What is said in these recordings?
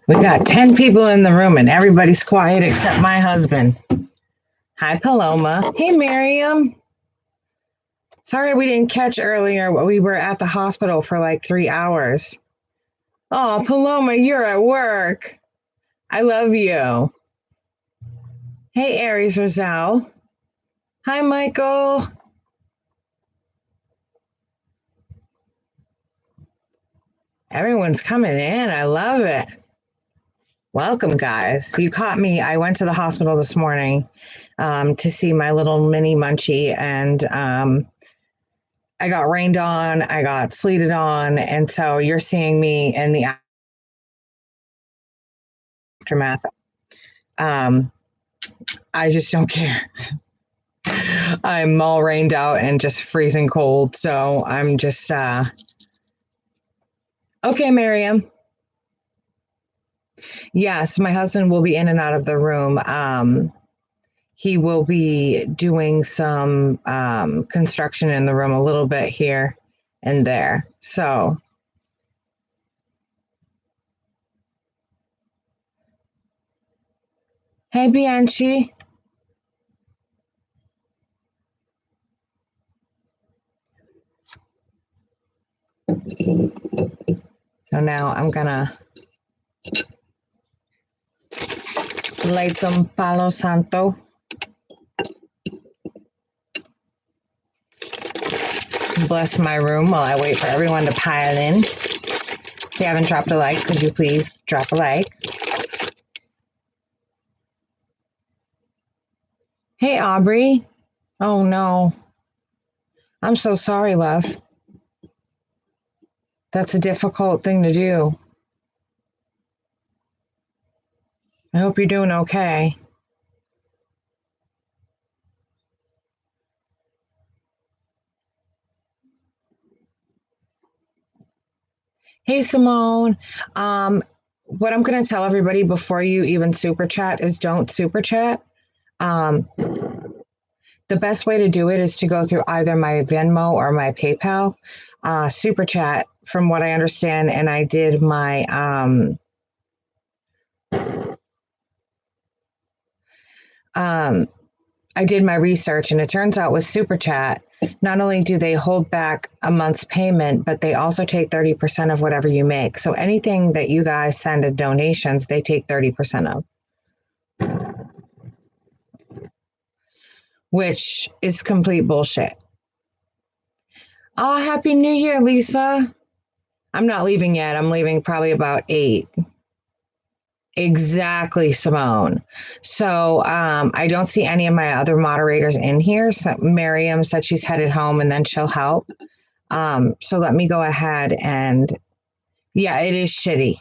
We got 10 people in the room and everybody's quiet except my husband. Hi, Paloma. Hey, Miriam. Sorry we didn't catch earlier. We were at the hospital for like 3 hours. Oh, Paloma, you're at work. I love you. Hey, Aries Roselle. Hi, Michael. Everyone's coming in. I love it. Welcome, guys. You caught me. I went to the hospital this morning to see my little mini munchie, and I got rained on, I got sleeted on, and so you're seeing me in the aftermath. I just don't care. I'm all rained out and just freezing cold, so I'm just okay, Miriam. Yes, my husband will be in and out of the room. He will be doing some construction in the room a little bit here and there. So, hey, Bianchi. So now I'm gonna light some Palo Santo. Bless my room while I wait for everyone to pile in. If you haven't dropped a like, could you please drop a like? Hey, Aubrey. Oh, no. I'm so sorry, love. That's a difficult thing to do. I hope you're doing okay. Hey, Simone. What I'm going to tell everybody before you even super chat is don't super chat. The best way to do it is to go through either my Venmo or my PayPal. Super chat, from what I understand, and I did my research, and it turns out with super chat, not only do they hold back a month's payment, but they also take 30% of whatever you make. So anything that you guys send in donations, they take 30% of, which is complete bullshit. Oh, Happy New Year, Lisa. I'm not leaving yet. I'm leaving probably about 8. Exactly, Simone. So I don't see any of my other moderators in here. So Miriam said she's headed home and then she'll help. So let me go ahead and, yeah, it is shitty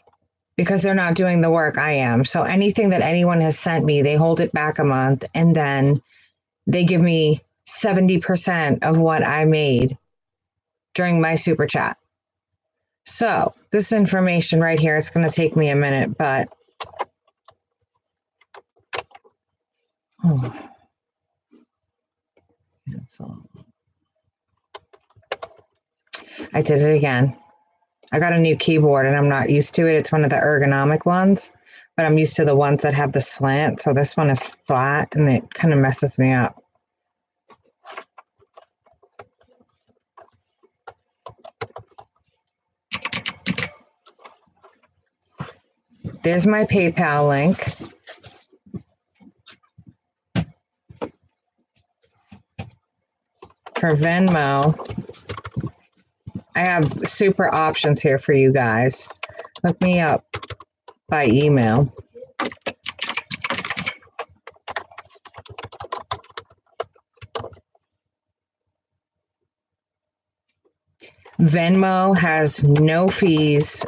because they're not doing the work I am. So anything that anyone has sent me, they hold it back a month and then they give me 70% of what I made during my super chat. So this information right here, it's going to take me a minute, but I did it again. I got a new keyboard and I'm not used to it. It's one of the ergonomic ones, but I'm used to the ones that have the slant. So this one is flat and it kind of messes me up. There's my PayPal link. For Venmo, I have super options here for you guys. Look me up by email. Venmo has no fees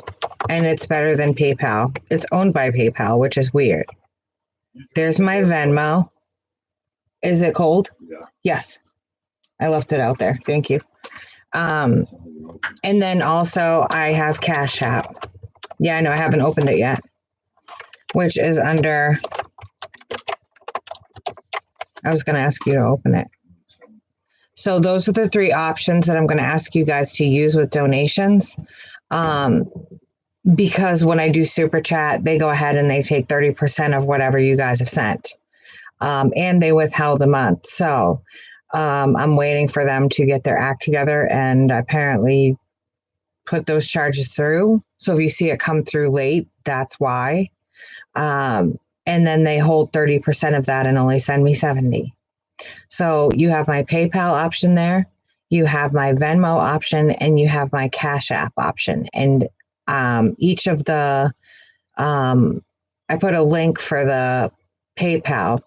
and it's better than PayPal. It's owned by PayPal, which is weird. There's my Venmo. Is it cold? Yeah. Yes. I left it out there. Thank you. And then also I have Cash App. Yeah, I know I haven't opened it yet, which is under, I was going to ask you to open it. So those are the three options that I'm going to ask you guys to use with donations. Because when I do Super Chat, they go ahead and they take 30% of whatever you guys have sent. And they withheld a month. So I'm waiting for them to get their act together and apparently put those charges through. So if you see it come through late, that's why. And then they hold 30% of that and only send me 70. So you have my PayPal option there, you have my Venmo option, and you have my Cash App option. And each of the, I put a link for the PayPal.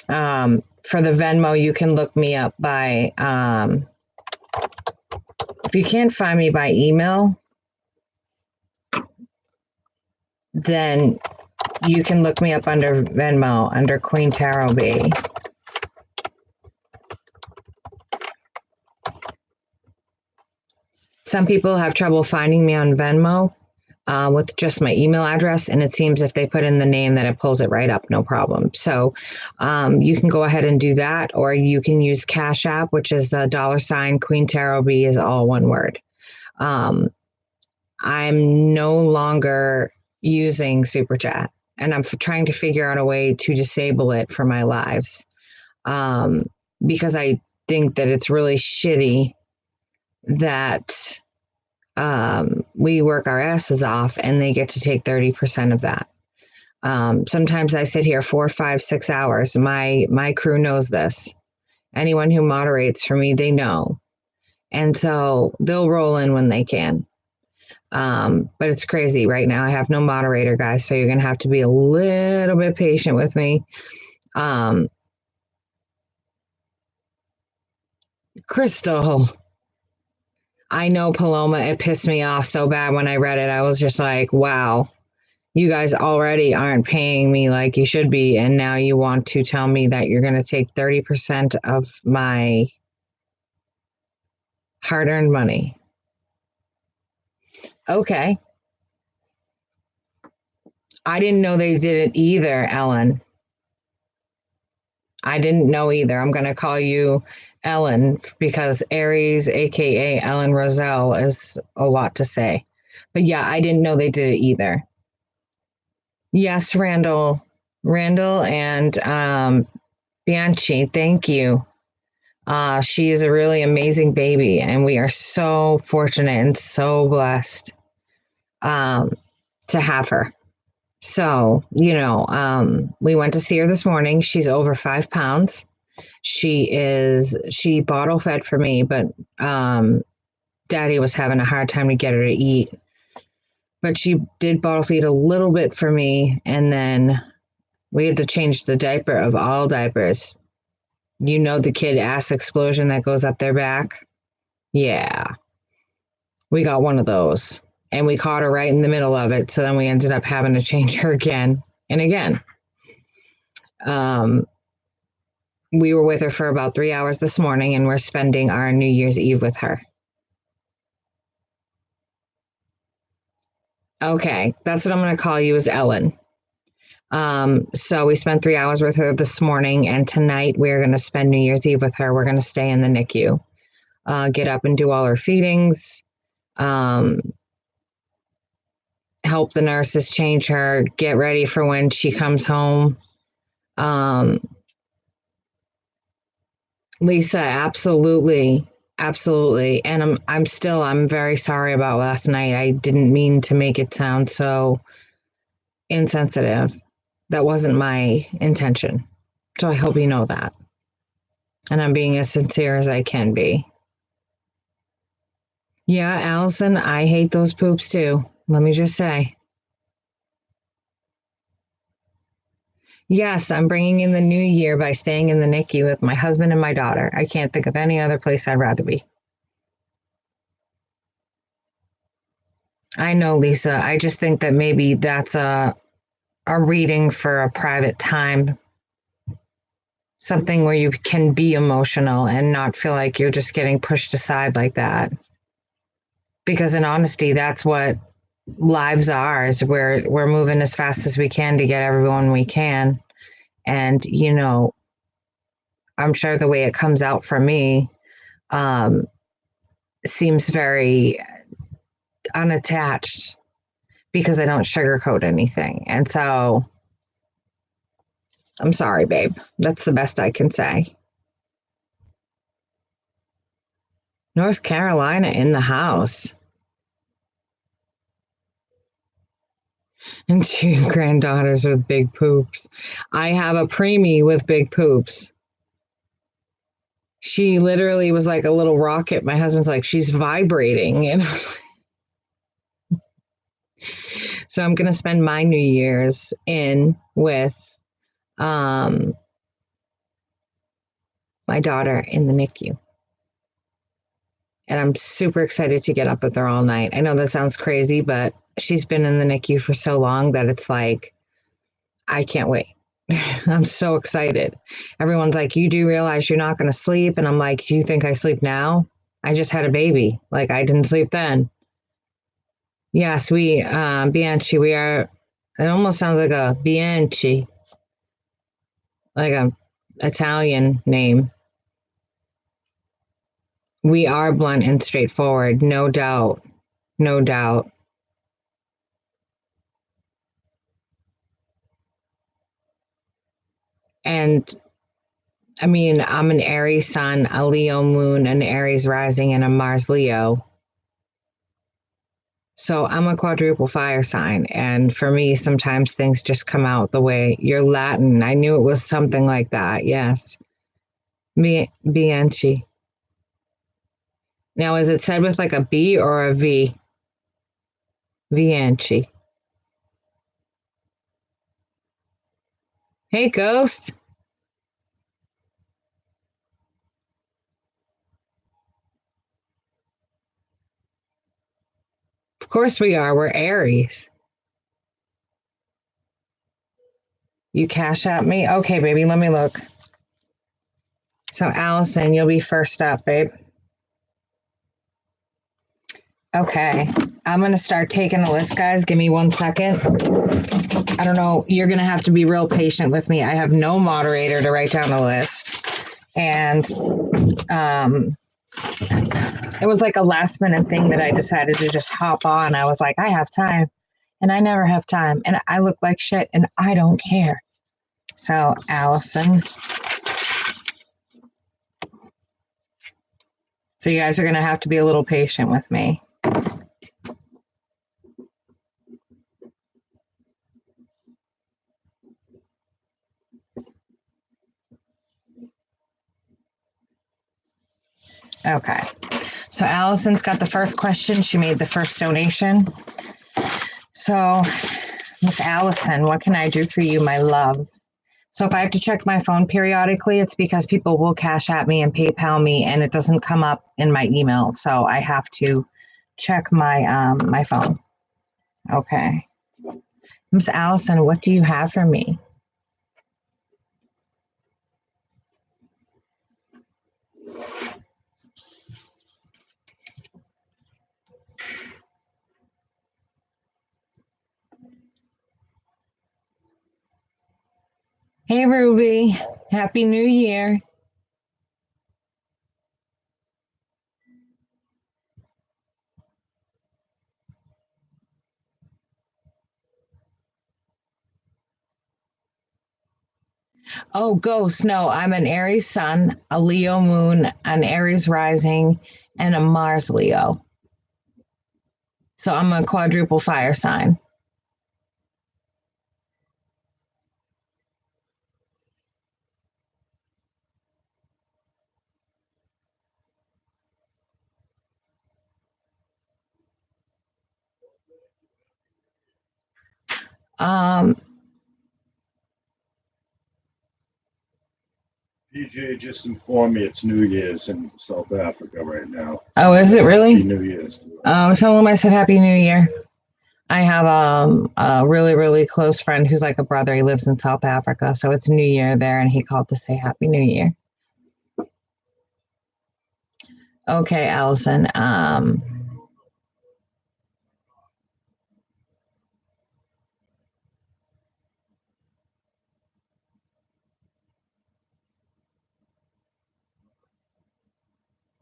For the Venmo, you can look me up by, if you can't find me by email, then you can look me up under Venmo, under Queen Tarot B. Some people have trouble finding me on Venmo with just my email address, and it seems if they put in the name that it pulls it right up, no problem. So you can go ahead and do that, or you can use Cash App, which is the $ Queen Tarot B is all one word. I'm no longer using Super Chat, and I'm trying to figure out a way to disable it for my lives because I think that it's really shitty that we work our asses off and they get to take 30% of that. Sometimes I sit here 4, 5, 6 hours. My crew knows this. Anyone who moderates for me, they know. And so they'll roll in when they can. But it's crazy right now. I have no moderator, guys, so you're going to have to be a little bit patient with me. Crystal, I know, Paloma, it pissed me off so bad when I read it. I was just like, wow, you guys already aren't paying me like you should be. And now you want to tell me that you're going to take 30% of my hard-earned money. Okay. I didn't know they did it either, Ellen. I didn't know either. I'm going to call you Ellen because Aries, aka Ellen Roselle, is a lot to say. But yeah, I didn't know they did it either. Yes, Randall and Bianchi, thank you. She is a really amazing baby, and we are so fortunate and so blessed to have her. So, we went to see her this morning. She's over 5 pounds. She bottle fed for me, but Daddy was having a hard time to get her to eat. But she did bottle feed a little bit for me, and then we had to change the diaper of all diapers. You know the kid ass explosion that goes up their back? Yeah. We got one of those. And we caught her right in the middle of it. So then we ended up having to change her again and again. We were with her for about 3 hours this morning, and we're spending our New Year's Eve with her. Okay, that's what I'm going to call you, is Ellen. So we spent 3 hours with her this morning, and tonight we're going to spend New Year's Eve with her. We're going to stay in the NICU, get up and do all her feedings, help the nurses change her, get ready for when she comes home. Lisa, absolutely. And I'm very sorry about last night. I didn't mean to make it sound so insensitive. That wasn't my intention. So I hope you know that. And I'm being as sincere as I can be. Yeah, Allison, I hate those poops too. Let me just say. Yes, I'm bringing in the new year by staying in the NICU with my husband and my daughter. I can't think of any other place I'd rather be. I know, Lisa. I just think that maybe that's a reading for a private time, something where you can be emotional and not feel like you're just getting pushed aside like that. Because in honesty, that's what lives are, is we're moving as fast as we can to get everyone we can. And, I'm sure the way it comes out for me um, seems very unattached because I don't sugarcoat anything. And so I'm sorry, babe. That's the best I can say. North Carolina in the house. And two granddaughters with big poops. I have a preemie with big poops. She literally was like a little rocket. My husband's like, she's vibrating. And I was like, so I'm going to spend my New Year's in with my daughter in the NICU. And I'm super excited to get up with her all night. I know that sounds crazy, but she's been in the NICU for so long that it's like, I can't wait. I'm so excited. Everyone's like, you do realize you're not going to sleep? And I'm like, do you think I sleep now? I just had a baby. Like, I didn't sleep then. Yes, Bianchi, we are, it almost sounds like a Bianchi, like a Italian name. We are blunt and straightforward, no doubt. No doubt. And I mean, I'm an Aries sun, a Leo moon, an Aries rising, and a Mars Leo. So I'm a quadruple fire sign. And for me, sometimes things just come out the way you're Latin. I knew it was something like that. Yes. Bianchi. Now, is it said with like a B or a V? Bianchi. Hey, Ghost. Of course we are. We're Aries. You cash at me? Okay, baby, let me look. So, Allison, you'll be first up, babe. Okay, I'm going to start taking a list, guys. Give me 1 second. I don't know. You're going to have to be real patient with me. I have no moderator to write down a list. And it was like a last minute thing that I decided to just hop on. I was like, I have time. And I never have time. And I look like shit and I don't care. So, Allison. So, you guys are going to have to be a little patient with me. Okay. So Allison's got the first question. She made the first donation. So, Miss Allison, what can I do for you, my love? So if I have to check my phone periodically, it's because people will cash at me and PayPal me, and it doesn't come up in my email. So I have to check my my phone. Okay. Miss Allison, what do you have for me? Hey, Ruby. Happy New Year. Oh, Ghost. No, I'm an Aries sun, a Leo moon, an Aries rising, and a Mars Leo. So I'm a quadruple fire sign. PJ just informed me it's New Year's in South Africa right now. Oh, is it really? Happy New Year's. Oh, tell him I said Happy New Year. I have a really, really close friend who's like a brother. He lives in South Africa. So it's New Year there, and he called to say Happy New Year. Okay, Allison.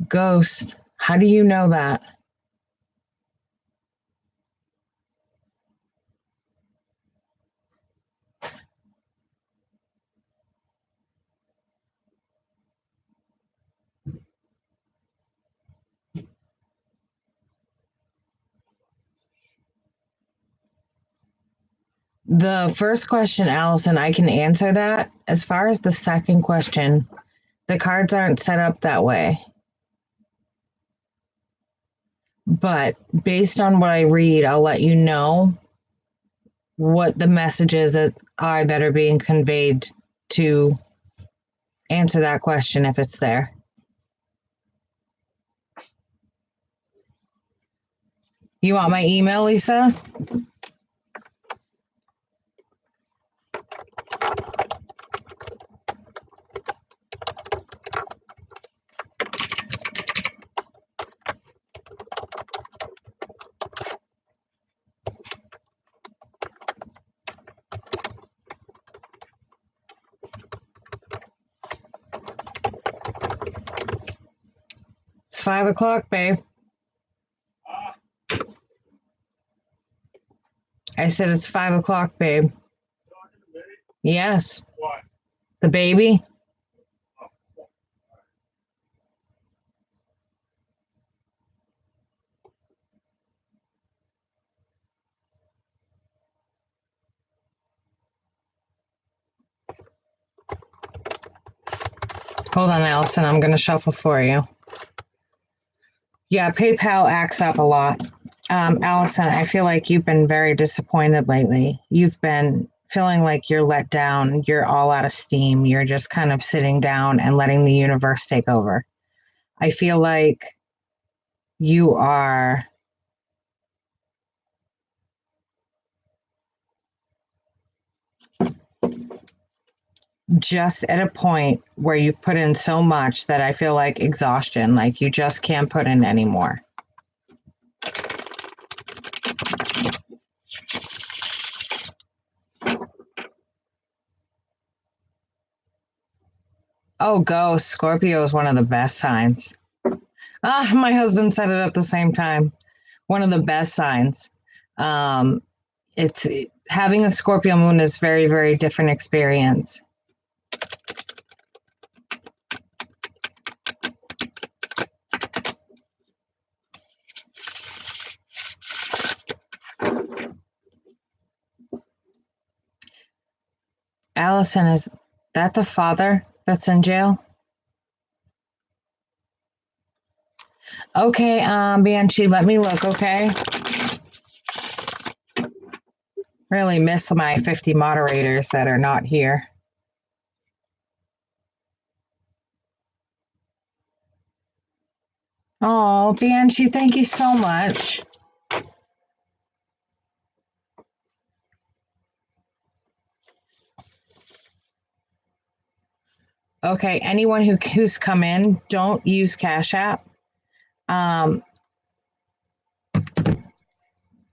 Ghost, how do you know that? The first question, Allison, I can answer that. As far as the second question, the cards aren't set up that way. But based on what I read, I'll let you know what the messages are that are being conveyed to answer that question if it's there. You want my email, Lisa? It's 5 o'clock, babe. I said it's 5 o'clock, babe. Yes. What? The baby? Hold on, Allison. I'm going to shuffle for you. Yeah, PayPal acts up a lot. Allison, I feel like you've been very disappointed lately. You've been feeling like you're let down. You're all out of steam. You're just kind of sitting down and letting the universe take over. I feel like you are just at a point where you've put in so much that I feel like exhaustion, like you just can't put in anymore. Oh, go. Scorpio is one of the best signs. My husband said it at the same time. One of the best signs. It's having a Scorpio moon is very, very different experience. Allison, is that the father that's in jail? Okay, Banshee, let me look, okay? Really miss my 50 moderators that are not here. Oh, Banshee, thank you so much. Okay, anyone who's come in, don't use Cash App.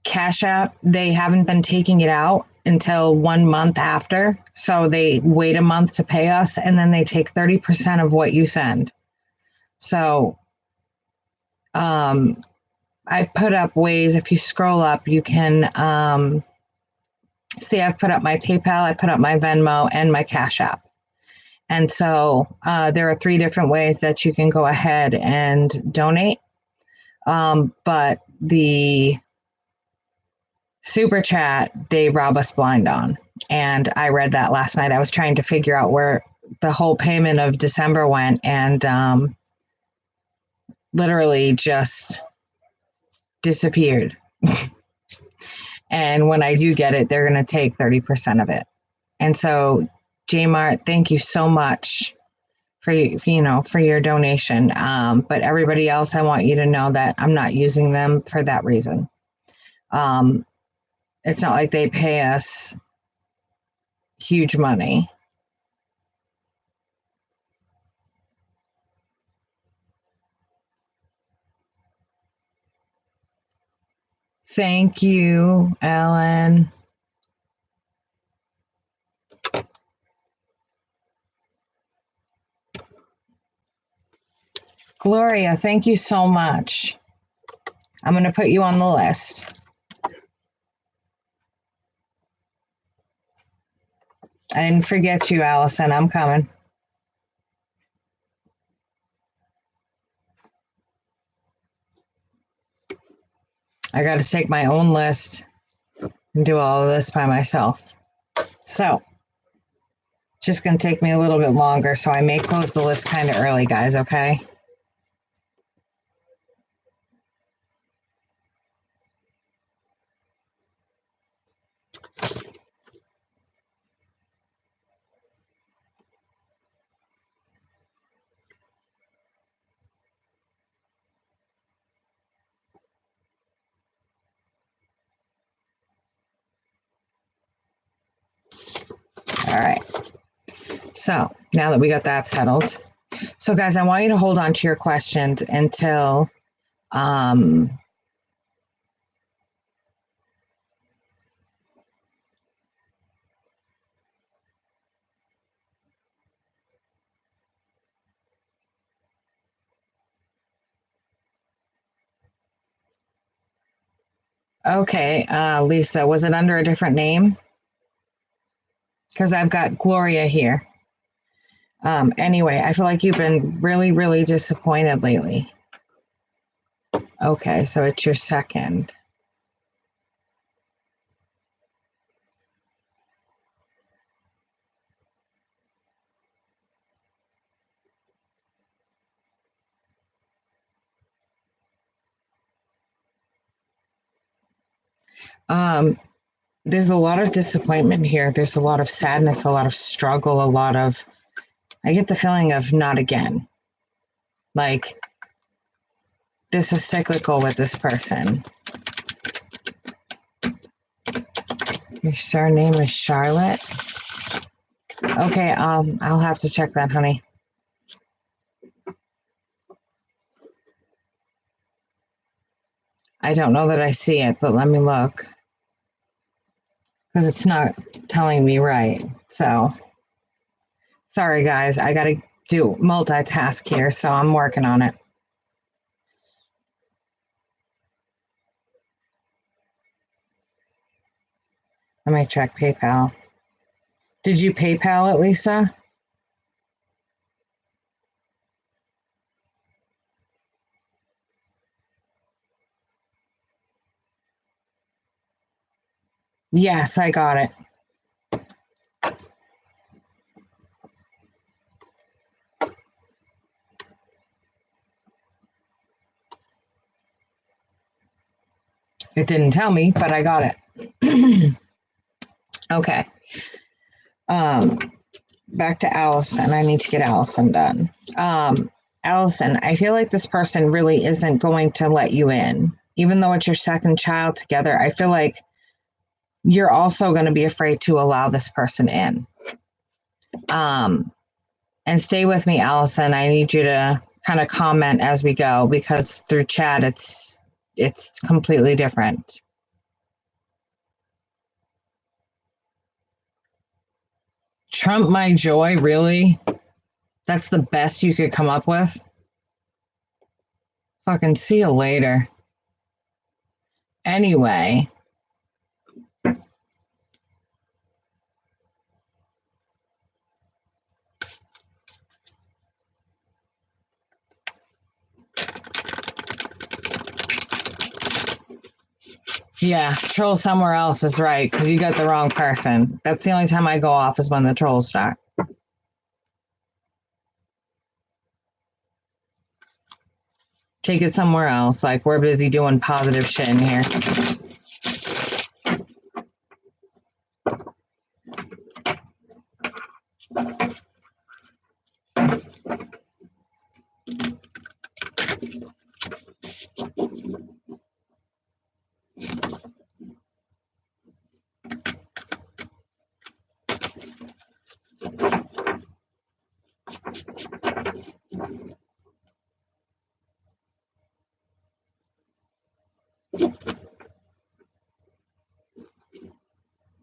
Cash App, they haven't been taking it out until 1 month after. So they wait a month to pay us and then they take 30% of what you send. So I put up ways, if you scroll up, you can see I've put up my PayPal, I put up my Venmo and my Cash App. And so there are 3 different ways that you can go ahead and donate. But the super chat, they rob us blind on. And I read that last night. I was trying to figure out where the whole payment of December went and literally just disappeared. And when I do get it, they're going to take 30% of it. And so, J-Mart, thank you so much for your donation. But everybody else, I want you to know that I'm not using them for that reason. It's not like they pay us huge money. Thank you, Ellen. Gloria, thank you so much. I'm going to put you on the list. I didn't forget you, Allison. I'm coming. I got to take my own list and do all of this by myself. So, just going to take me a little bit longer, so I may close the list kind of early, guys, okay? All right. So now that we got that settled. So guys, I want you to hold on to your questions until okay, Lisa, was it under a different name? Because I've got Gloria here. Anyway, I feel like you've been really, really disappointed lately. Okay, so it's your second. There's a lot of disappointment here. There's a lot of sadness, a lot of struggle, I get the feeling of not again. Like, this is cyclical with this person. Your surname is Charlotte? Okay, I'll have to check that, honey. I don't know that I see it, but let me look. Because it's not telling me right. So, sorry guys, I gotta do multitask here, so I'm working on it. Let me check PayPal. Did you PayPal it, Lisa? Yes, I got it. It didn't tell me, but I got it. Okay. Back to Allison. I need to get Allison done. Allison, I feel like this person really isn't going to let you in. Even though it's your second child together, I feel like you're also going to be afraid to allow this person in. And stay with me, Allison. I need you to kind of comment as we go, because through chat, it's completely different. Trump my joy, really? That's the best you could come up with? Fucking see you later. Anyway. Yeah, troll somewhere else is right, because you got the wrong person. That's the only time I go off is when the trolls start. Take it somewhere else. Like, we're busy doing positive shit in here.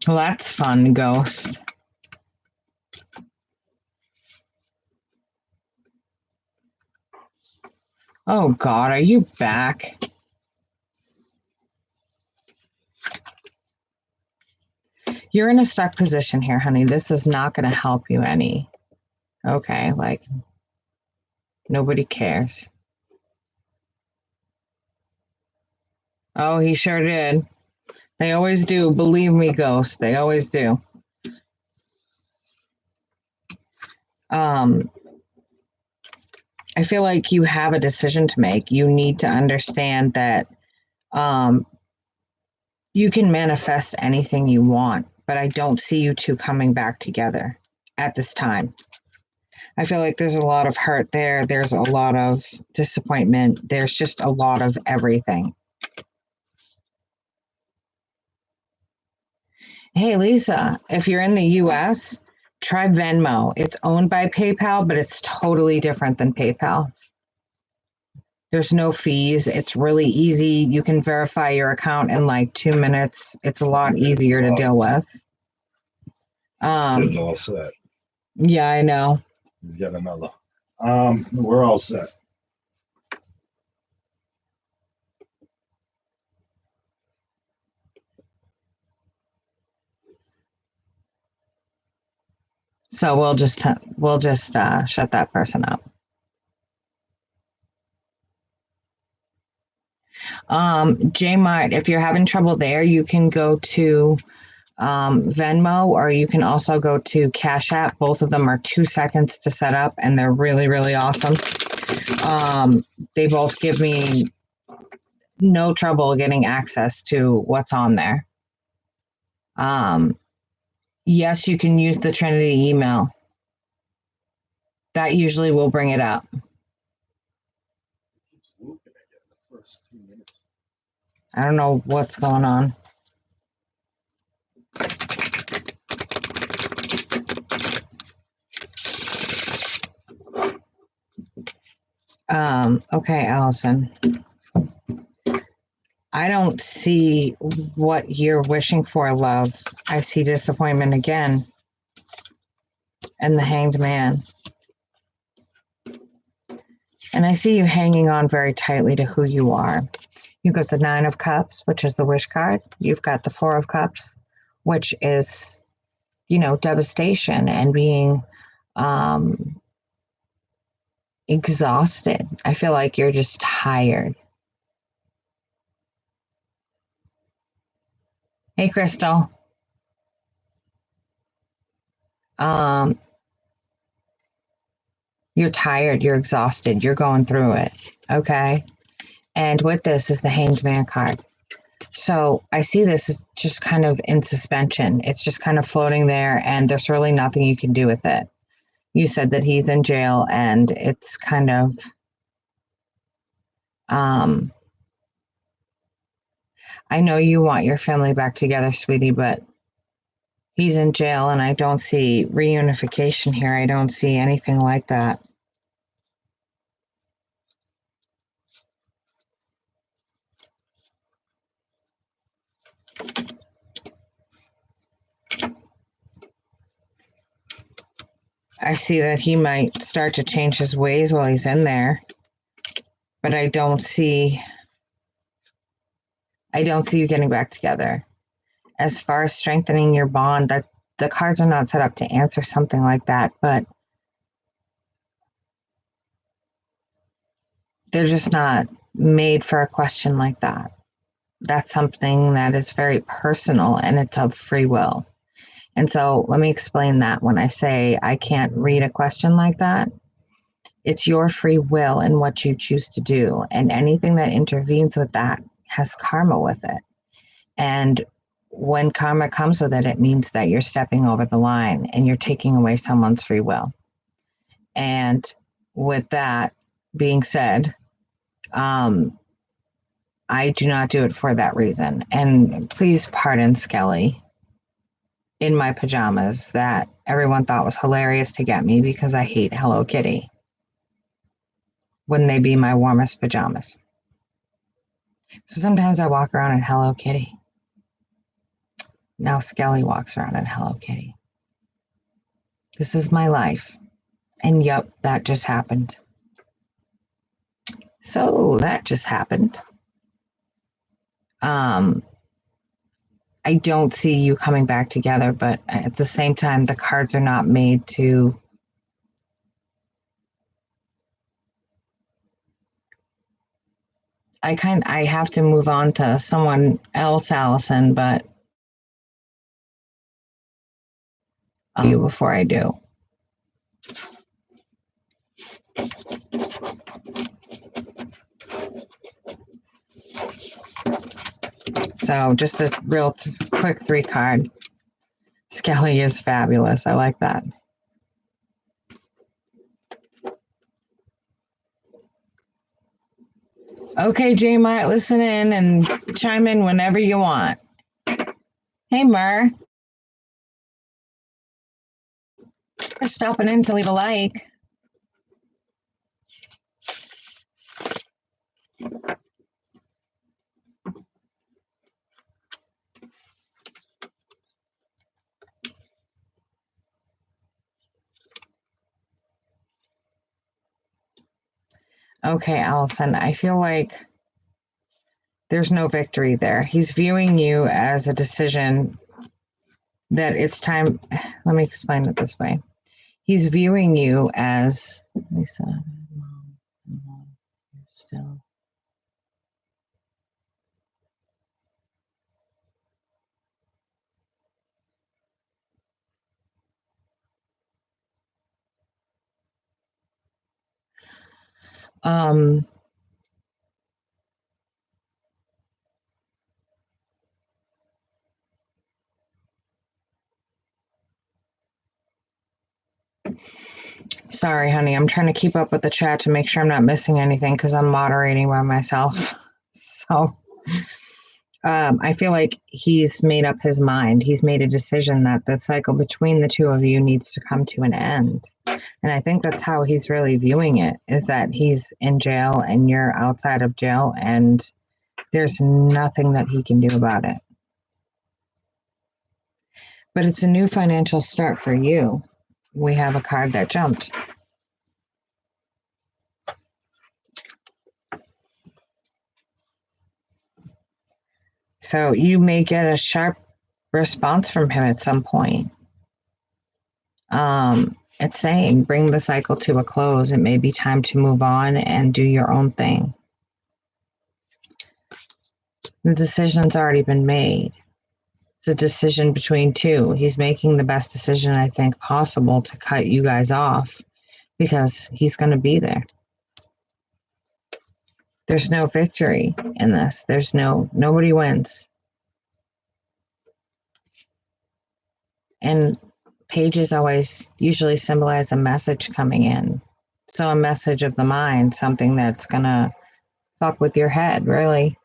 Well, that's fun, Ghost. Oh, God, are you back? You're in a stuck position here, honey. This is not going to help you any. Okay, like, nobody cares. Oh, he sure did. They always do. Believe me, Ghost. They always do. I feel like you have a decision to make. You need to understand that you can manifest anything you want, but I don't see you two coming back together at this time. I feel like there's a lot of hurt there. There's a lot of disappointment. There's just a lot of everything. Hey, Lisa, if you're in the US, try Venmo. It's owned by PayPal, but it's totally different than PayPal. There's no fees. It's really easy. You can verify your account in like 2 minutes. It's a lot easier to deal with. It's all set. Yeah, I know. He's got another. We're all set. So we'll just shut that person up. Jmart, if you're having trouble there, you can go to Venmo, or you can also go to Cash App. Both of them are 2 seconds to set up, and they're really, really awesome. They both give me no trouble getting access to what's on there. Yes, you can use the Trinity email. That usually will bring it up. I don't know what's going on. Okay, Allison. I don't see what you're wishing for, love. I see disappointment again. And the Hanged Man. And I see you hanging on very tightly to who you are. You've got the 9 of Cups, which is the wish card. You've got the 4 of Cups, which is, devastation and being exhausted. I feel like you're just tired. Hey, Crystal. You're tired, you're exhausted, you're going through it, okay? And with this is the Hanged Man card. So I see this as just kind of in suspension. It's just kind of floating there, and there's really nothing you can do with it. You said that he's in jail, and it's kind of, I know you want your family back together, sweetie, but he's in jail, and I don't see reunification here. I don't see anything like that. I see that he might start to change his ways while he's in there, but I don't see you getting back together. As far as strengthening your bond, that the cards are not set up to answer something like that, but they're just not made for a question like that. That's something that is very personal, and it's of free will. And so let me explain that. When I say I can't read a question like that, it's your free will and what you choose to do. And anything that intervenes with that has karma with it. And when karma comes with it, it means that you're stepping over the line and you're taking away someone's free will. And with that being said, I do not do it for that reason. And please pardon Skelly. in my pajamas that everyone thought was hilarious to get me because I hate Hello Kitty. Wouldn't they be my warmest pajamas? So sometimes I walk around in Hello Kitty. Now Skelly walks around in Hello Kitty. This is my life. And yep, that just happened. So that just happened. I don't see you coming back together, but at the same time, the cards are not made to. I have to move on to someone else, Allison, but you before I do. So just a real quick 3 card. Skelly is fabulous. I like that. Okay, J Mart, listen in and chime in whenever you want. Hey, Mer. Just stopping in to leave a like. Okay, Allison, I feel like there's no victory there. He's viewing you as a decision that it's time. Let me explain it this way. He's viewing you as Lisa. Still. Sorry, honey. I'm trying to keep up with the chat to make sure I'm not missing anything because I'm moderating by myself. So I feel like he's made up his mind. He's made a decision that the cycle between the two of you needs to come to an end. And I think that's how he's really viewing it, is that he's in jail and you're outside of jail and there's nothing that he can do about it. But it's a new financial start for you. We have a card that jumped. So you may get a sharp response from him at some point. It's saying bring the cycle to a close. It may be time to move on and do your own thing. The decision's already been made. It's a decision between two. He's making the best decision, I think, possible to cut you guys off because he's going to be there. There's no victory in this. Nobody wins. And pages always usually symbolize a message coming in. So a message of the mind, something that's going to fuck with your head, really.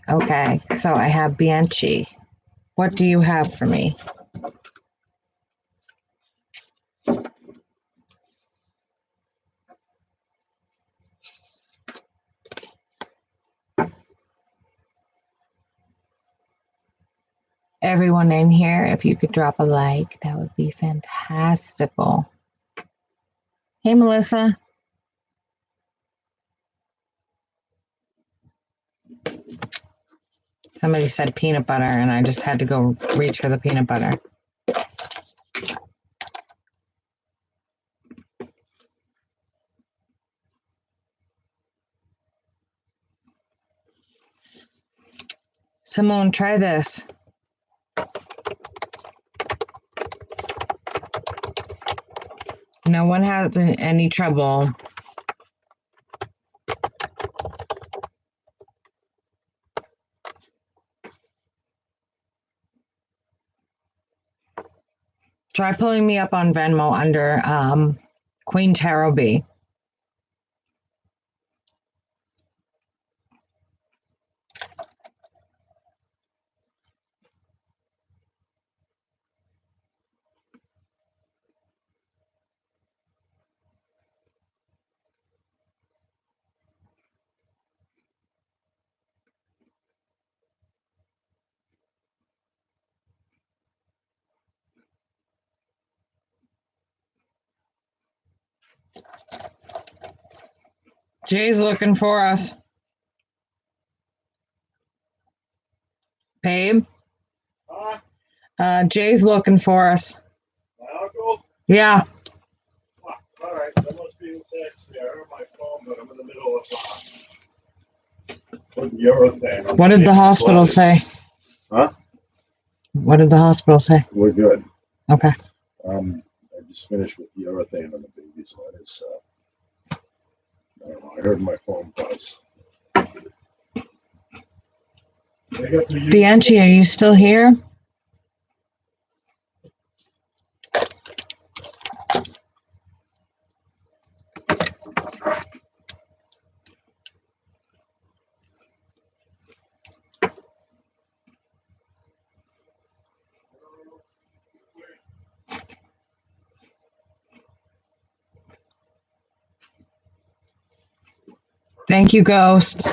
Okay, so I have Bianchi. What do you have for me? Everyone in here, if you could drop a like, that would be fantastical. Hey, Melissa. Somebody said peanut butter, and I just had to go reach for the peanut butter. Simone, try this. No one has any trouble. Try pulling me up on Venmo under Queen Tarot B. Jay's looking for us. Babe? Jay's looking for us. My uncle? Yeah. All right, that must be the text. Yeah, I heard my phone, but I'm in the middle of putting urethane. What did the hospital say? Huh? What did the hospital say? We're good. Okay. I just finished with the urethane on the baby, so that is, I don't know, I heard my phone buzz. Bianchi, are you still here? Thank you, Ghost.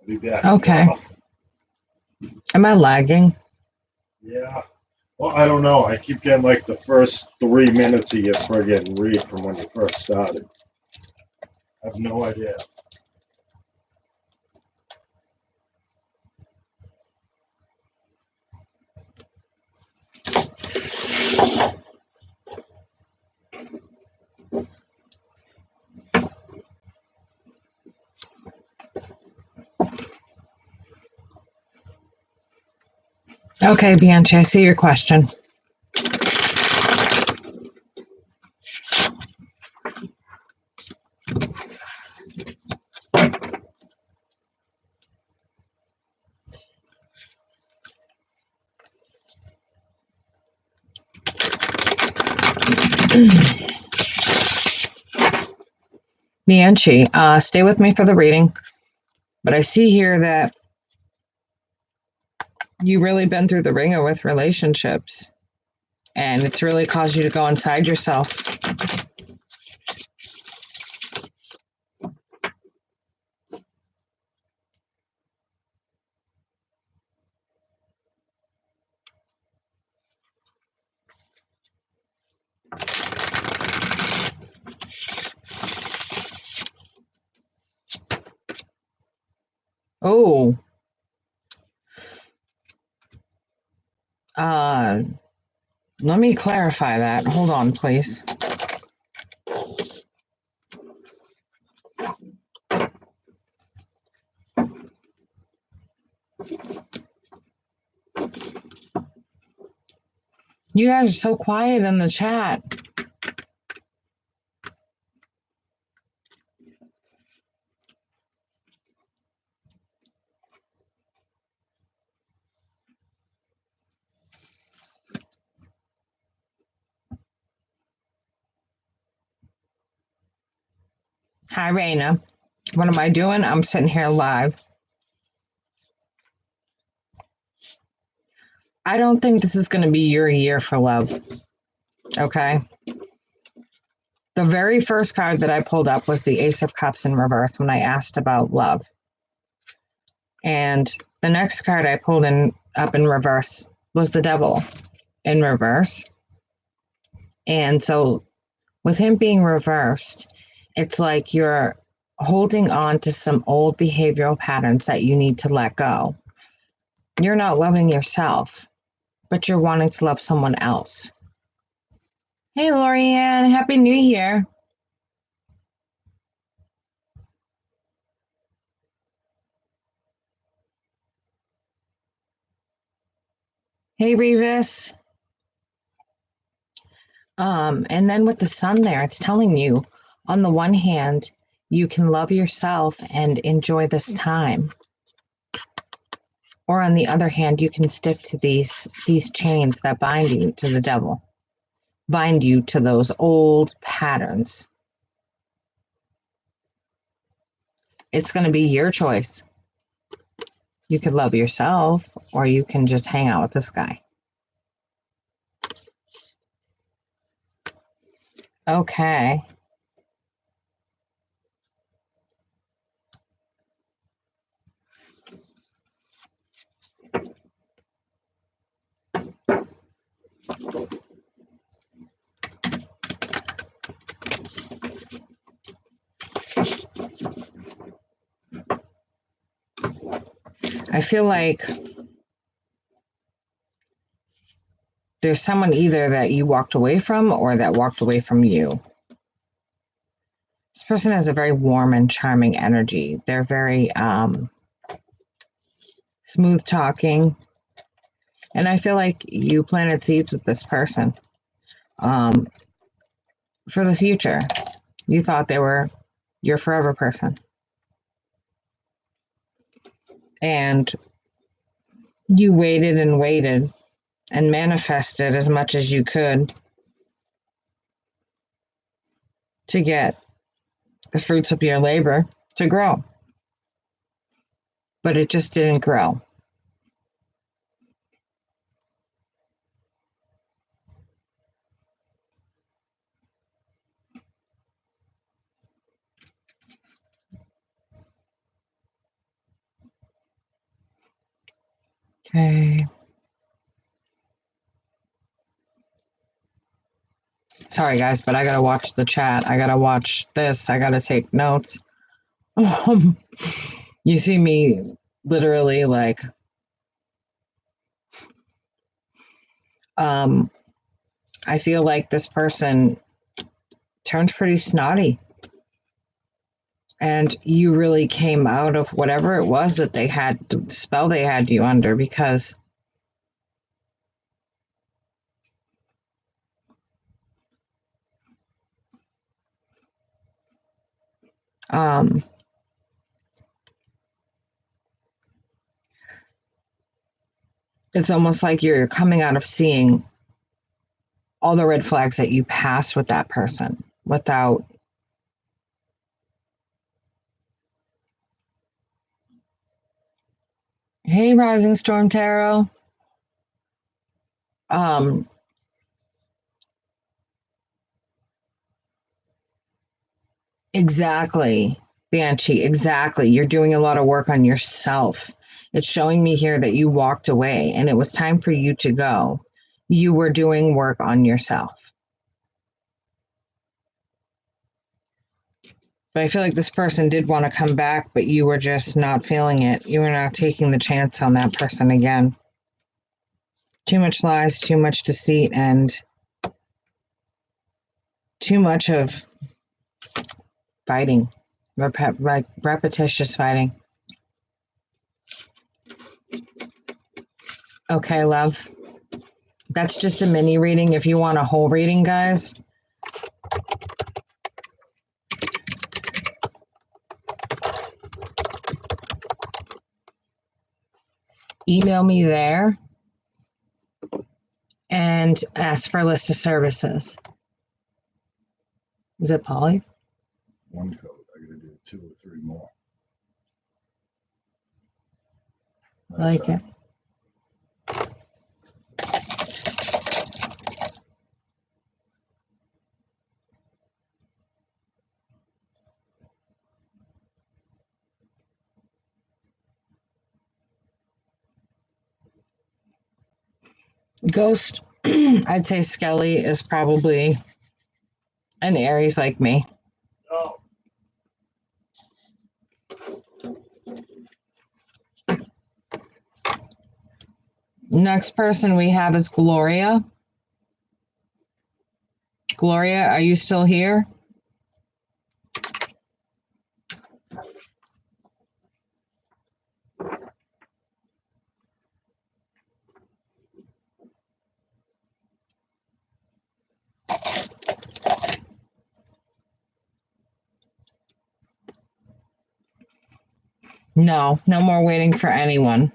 I'll be back. Okay. Am I lagging? Yeah. Well, I don't know. I keep getting like the first 3 minutes of your friggin' read from when you first started. I have no idea. Okay, Bianchi, I see your question. Bianchi, stay with me for the reading. But I see here that you've really been through the ringer with relationships. And it's really caused you to go inside yourself. Oh. Let me clarify that. Hold on, please. You guys are so quiet in the chat. Hi, Raina. What am I doing? I'm sitting here live. I don't think this is going to be your year for love. Okay. The very first card that I pulled up was the Ace of Cups in reverse when I asked about love. And the next card I pulled up in reverse was the Devil in reverse. And so with him being reversed, it's like you're holding on to some old behavioral patterns that you need to let go. You're not loving yourself, but you're wanting to love someone else. Hey, Lorianne, Happy New Year. Hey, Revis. And then with the sun there, it's telling you, on the one hand, you can love yourself and enjoy this time. Or on the other hand, you can stick to these chains that bind you to the devil, bind you to those old patterns. It's going to be your choice. You could love yourself, or you can just hang out with this guy. Okay. I feel like there's someone either that you walked away from or that walked away from you. This person has a very warm and charming energy. They're very smooth talking. And I feel like you planted seeds with this person for the future. You thought they were your forever person. And you waited and waited and manifested as much as you could to get the fruits of your labor to grow. But it just didn't grow. Okay. Sorry, guys, but I gotta watch the chat. I gotta watch this. I gotta take notes. You see me literally like, I feel like this person turned pretty snotty. And you really came out of whatever it was that they had, the spell they had you under, because it's almost like you're coming out of seeing all the red flags that you passed with that person without Hey, Rising Storm Tarot. Exactly, Banshee, exactly. You're doing a lot of work on yourself. It's showing me here that you walked away and it was time for you to go. You were doing work on yourself. But I feel like this person did want to come back, but you were just not feeling it. You were not taking the chance on that person again. Too much lies, too much deceit, and too much of fighting, repetitious fighting. Okay, love. That's just a mini reading. If you want a whole reading, guys, email me there and ask for a list of services. Is it Polly? One code. I gotta do 2 or 3 more. I like it. Ghost, I'd say Skelly is probably an Aries like me. Oh. Next person we have is Gloria. Gloria, are you still here? No, no more waiting for anyone.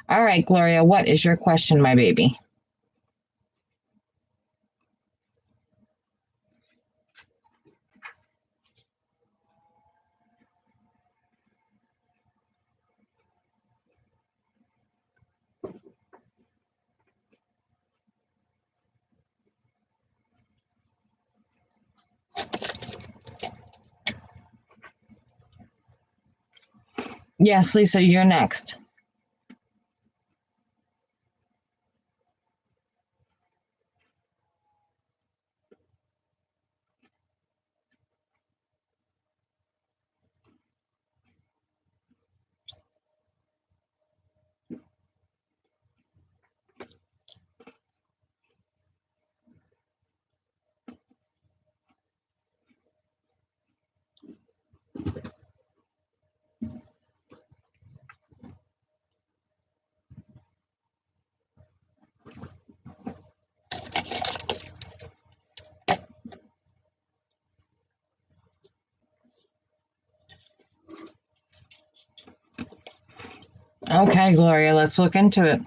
All right, Gloria, what is your question, my baby? Yes, Lisa, you're next. Okay, Gloria, let's look into it.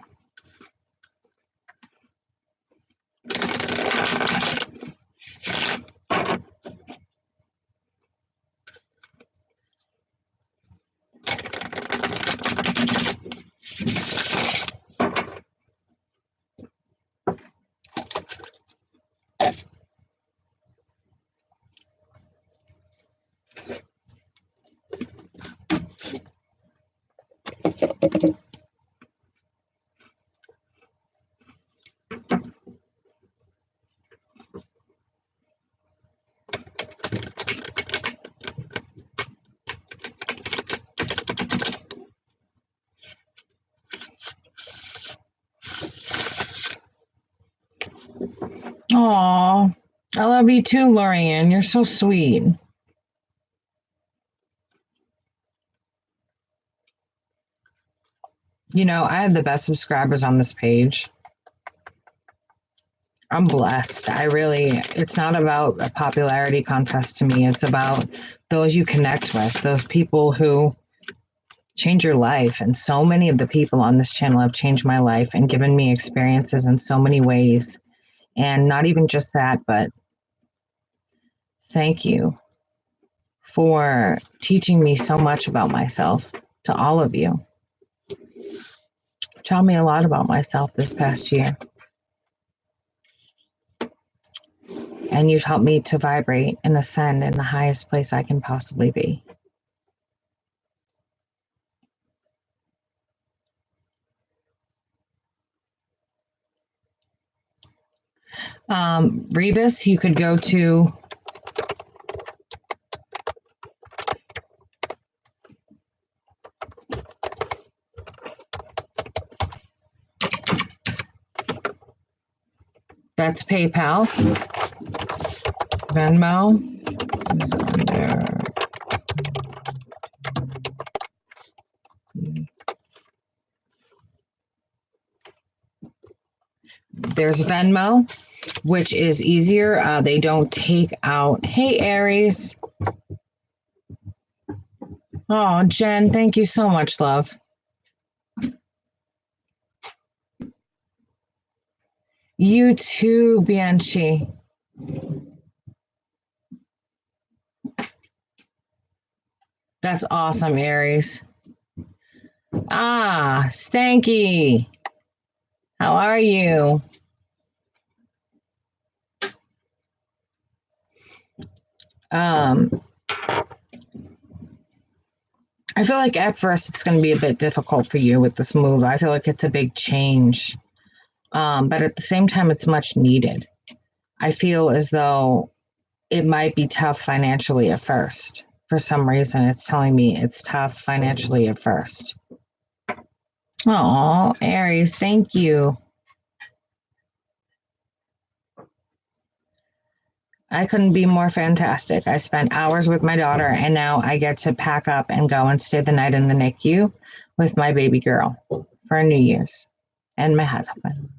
Aw, I love you too, Lorianne. You're so sweet. You know, I have the best subscribers on this page. I'm blessed. It's not about a popularity contest to me. It's about those you connect with, those people who change your life. And so many of the people on this channel have changed my life and given me experiences in so many ways. And not even just that, but thank you for teaching me so much about myself, to all of you. Taught me a lot about myself this past year. And you've helped me to vibrate and ascend in the highest place I can possibly be. Rebus, you could go to that's PayPal. Venmo is under. There's Venmo, which is easier. They don't take out. Hey, Aries. Oh, Jen, thank you so much, love. You too, Bianchi. That's awesome, Aries. Ah, Stanky. How are you? I feel like at first it's going to be a bit difficult for you with this move. I feel like it's a big change. But at the same time, it's much needed. I feel as though it might be tough financially at first. For some reason, it's telling me it's tough financially at first. Oh, Aries, thank you. I couldn't be more fantastic. I spent hours with my daughter, and now I get to pack up and go and stay the night in the NICU with my baby girl for New Year's and my husband.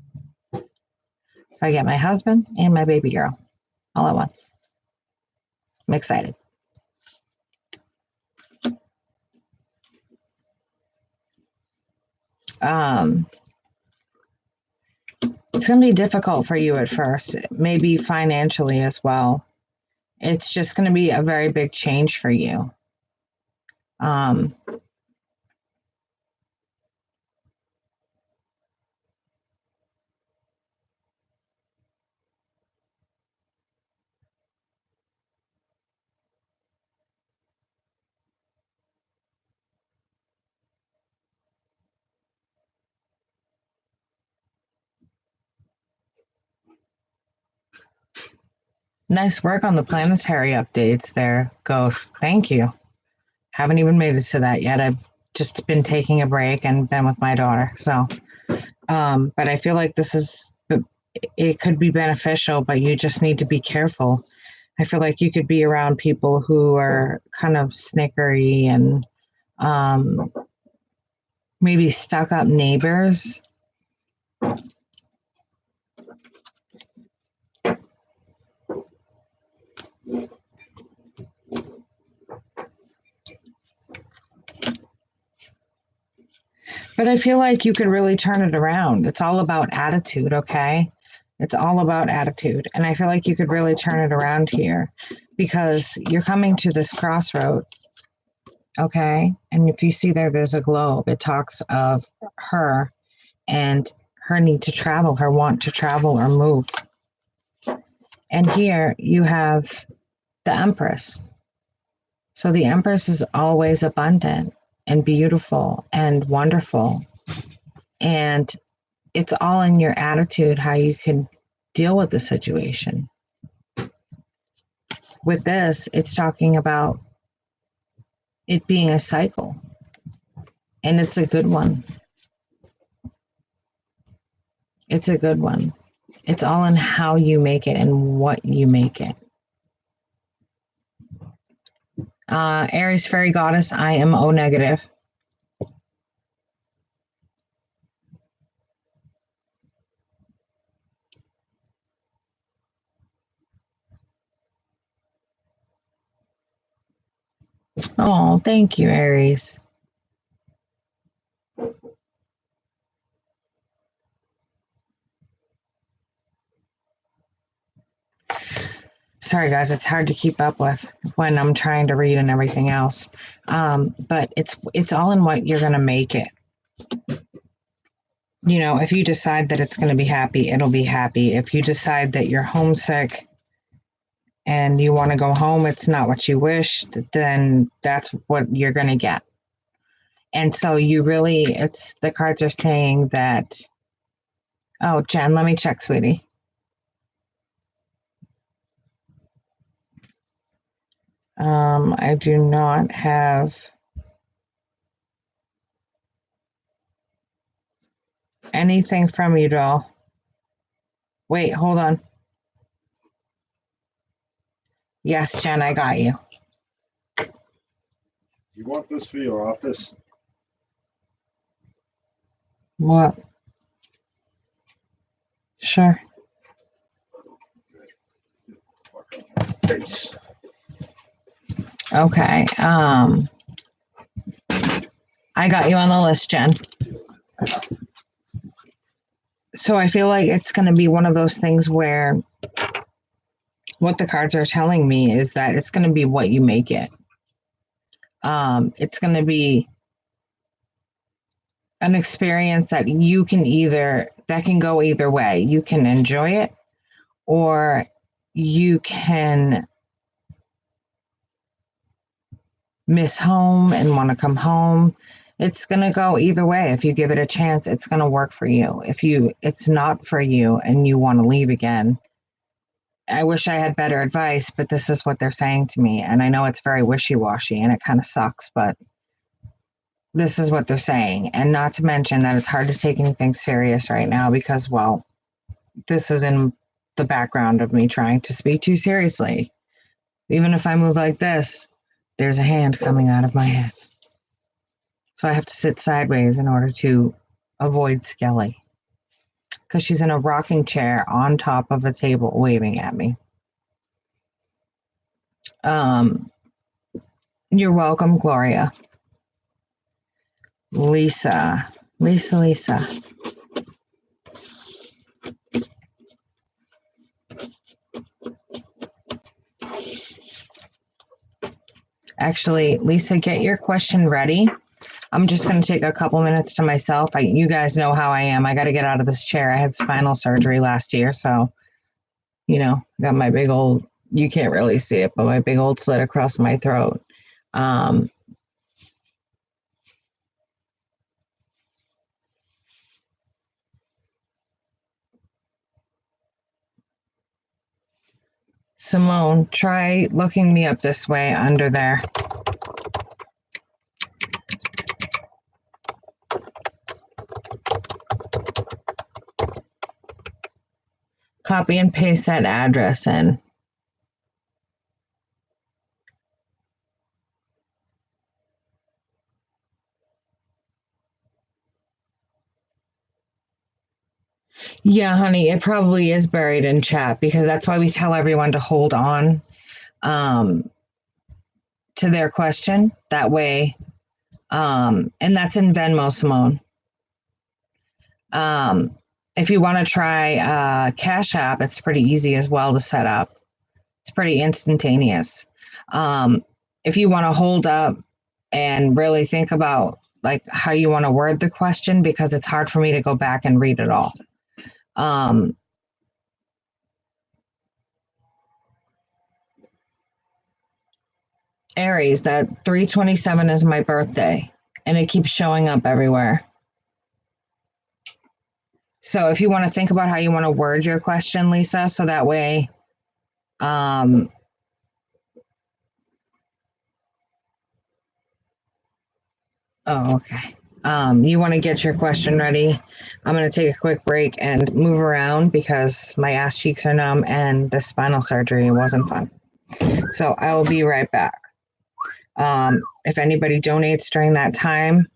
So I get my husband and my baby girl all at once. I'm excited. It's going to be difficult for you at first, maybe financially as well. It's just going to be a very big change for you. Nice work on the planetary updates there, Ghost. Thank you. Haven't even made it to that yet. I've just been taking a break and been with my daughter. So, but I feel like it could be beneficial, but you just need to be careful. I feel like you could be around people who are kind of snickery and maybe stuck up neighbors. But I feel like you could really turn it around. It's all about attitude, okay? It's all about attitude. And I feel like you could really turn it around here because you're coming to this crossroad, okay? And if you see there's a globe. It talks of her and her need to travel, her want to travel or move. And here you have the Empress. So the Empress is always abundant and beautiful and wonderful. And it's all in your attitude, how you can deal with the situation. With this, it's talking about it being a cycle, and it's a good one. It's a good one. It's all in how you make it and what you make it. Aries Fairy Goddess, I am O negative. Oh, thank you, Aries. Sorry, guys, it's hard to keep up with when I'm trying to read and everything else. But it's all in what you're going to make it. You know, if you decide that it's going to be happy, it'll be happy. If you decide that you're homesick and you want to go home, it's not what you wished, then that's what you're going to get. And so it's the cards are saying that, oh, Jen, let me check, sweetie. I do not have anything from you, doll. Wait, hold on. Yes, Jen, I got you. You want this for your office? What? Sure. Face. Okay. I got you on the list, Jen. So I feel like it's going to be one of those things where what the cards are telling me is that it's going to be what you make it. It's going to be an experience that can go either way. You can enjoy it or you can miss home and want to come home. It's going to go either way. If you give it a chance, it's going to work for you. If it's not for you and you want to leave again, I wish I had better advice, but this is what they're saying to me. And I know it's very wishy-washy and it kind of sucks, but this is what they're saying. And not to mention that it's hard to take anything serious right now because, well, this is in the background of me trying to speak too seriously. Even if I move like this, there's a hand coming out of my head. So I have to sit sideways in order to avoid Skelly because she's in a rocking chair on top of a table waving at me. You're welcome, Gloria. Lisa. Actually, Lisa, get your question ready. I'm just going to take a couple minutes to myself. You guys know how I am. I got to get out of this chair. I had spinal surgery last year, so, got my big old, you can't really see it, but my big old slit across my throat. Simone, try looking me up this way under there. Copy and paste that address in. Yeah, honey, it probably is buried in chat because that's why we tell everyone to hold on to their question. That way, and that's in Venmo, Simone. If you want to try Cash App, it's pretty easy as well to set up. It's pretty instantaneous. If you want to hold up and really think about like how you want to word the question, because it's hard for me to go back and read it all. Aries, that 327 is my birthday and it keeps showing up everywhere. So if you want to think about how you want to word your question, Lisa, so that way, oh, okay. You want to get your question ready. I'm going to take a quick break and move around because my ass cheeks are numb and the spinal surgery wasn't fun. So I will be right back. If anybody donates during that time,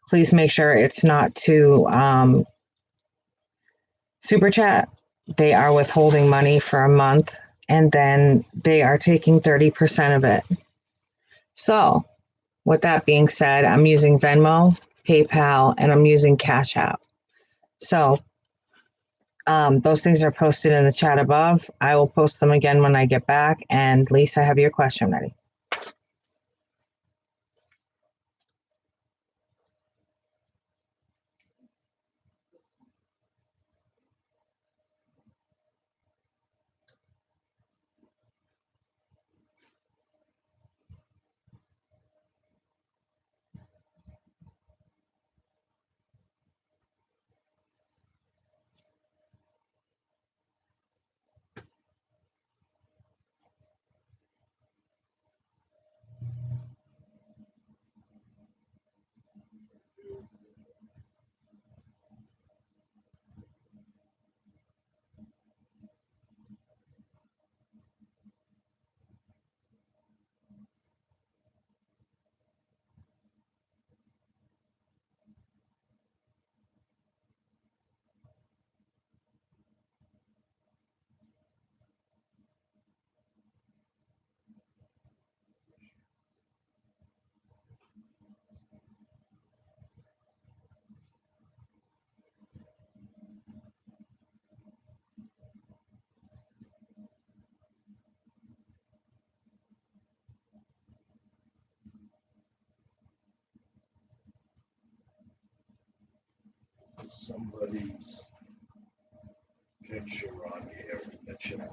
please make sure it's not to Super Chat. They are withholding money for a month and then they are taking 30% of it. So with that being said, I'm using Venmo, PayPal, and I'm using Cash App. So those things are posted in the chat above. I will post them again when I get back. And Lisa, have your question ready. Somebody's picture on here in the chat.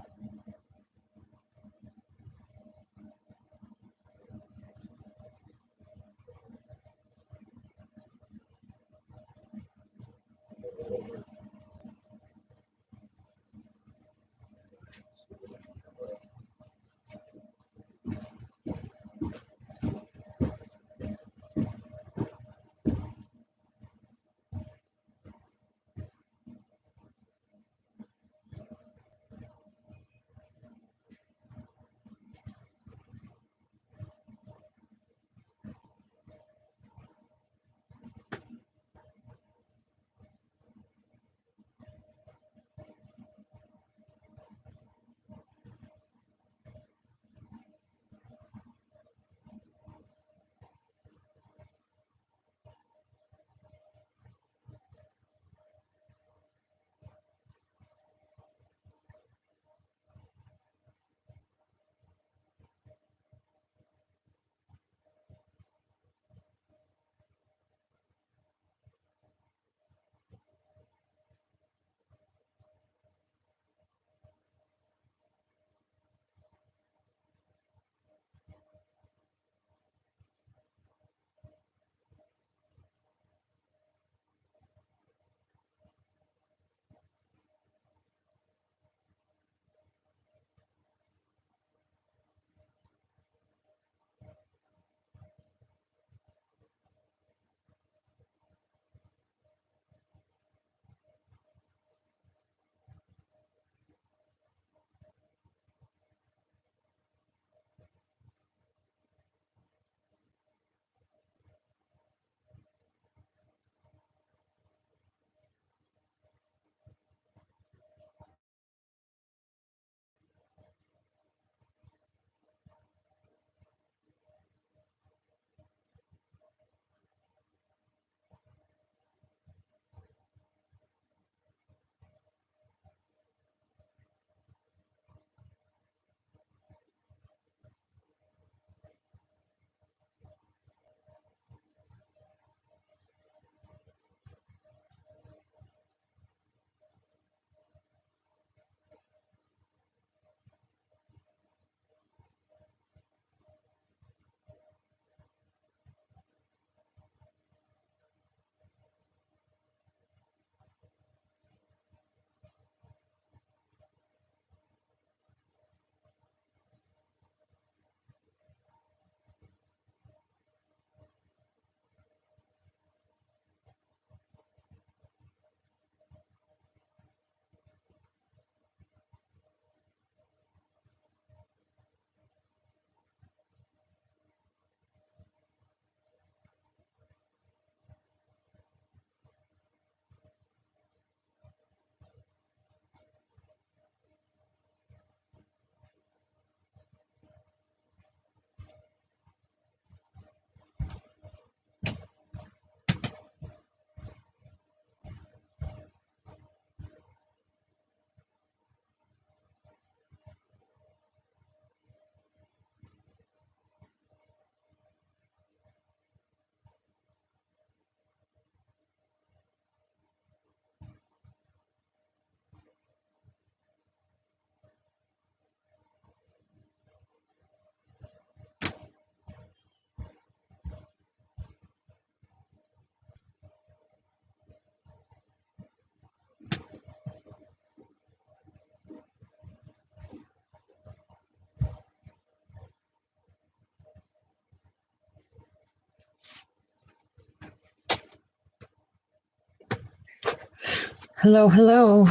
Hello, hello.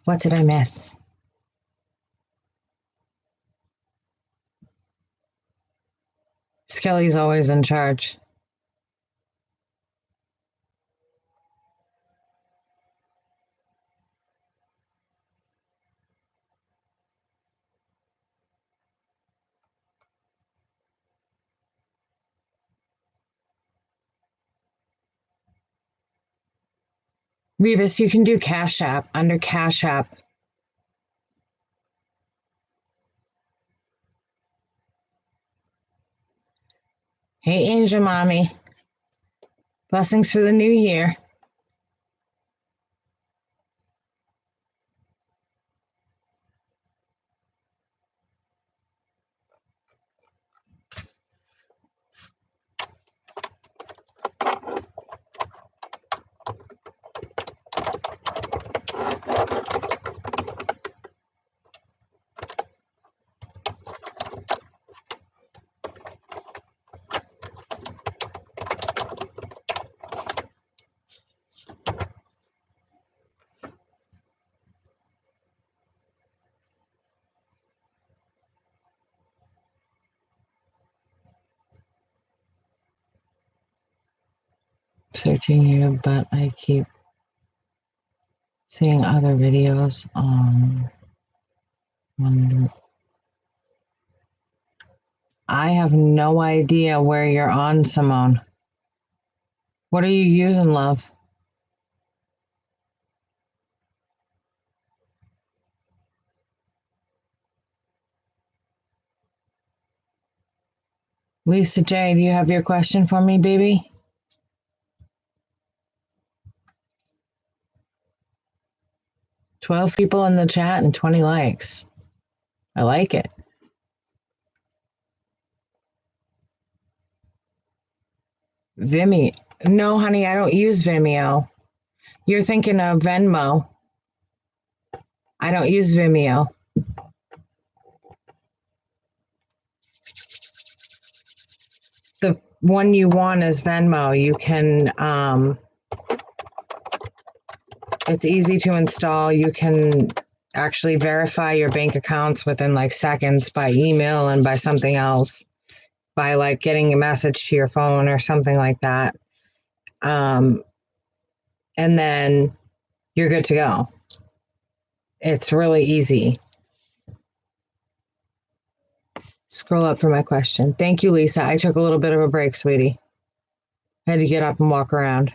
What did I miss? Skelly's always in charge. Revis, you can do Cash App under Cash App. Hey, Angel Mommy. Blessings for the new year. Searching here, but I keep seeing other videos on one. I have no idea where you're on, Simone. What are you using, love? Lisa J, do you have your question for me, baby? $12 people in the chat and 20 likes. I like it. Vimeo. No, honey, I don't use Vimeo. You're thinking of Venmo. I don't use Vimeo. The one you want is Venmo. You can, it's easy to install. You can actually verify your bank accounts within like seconds by email and by something else, by like getting a message to your phone or something like that. And then you're good to go. It's really easy. Scroll up for my question. Thank you, Lisa. I took a little bit of a break, sweetie. I had to get up and walk around.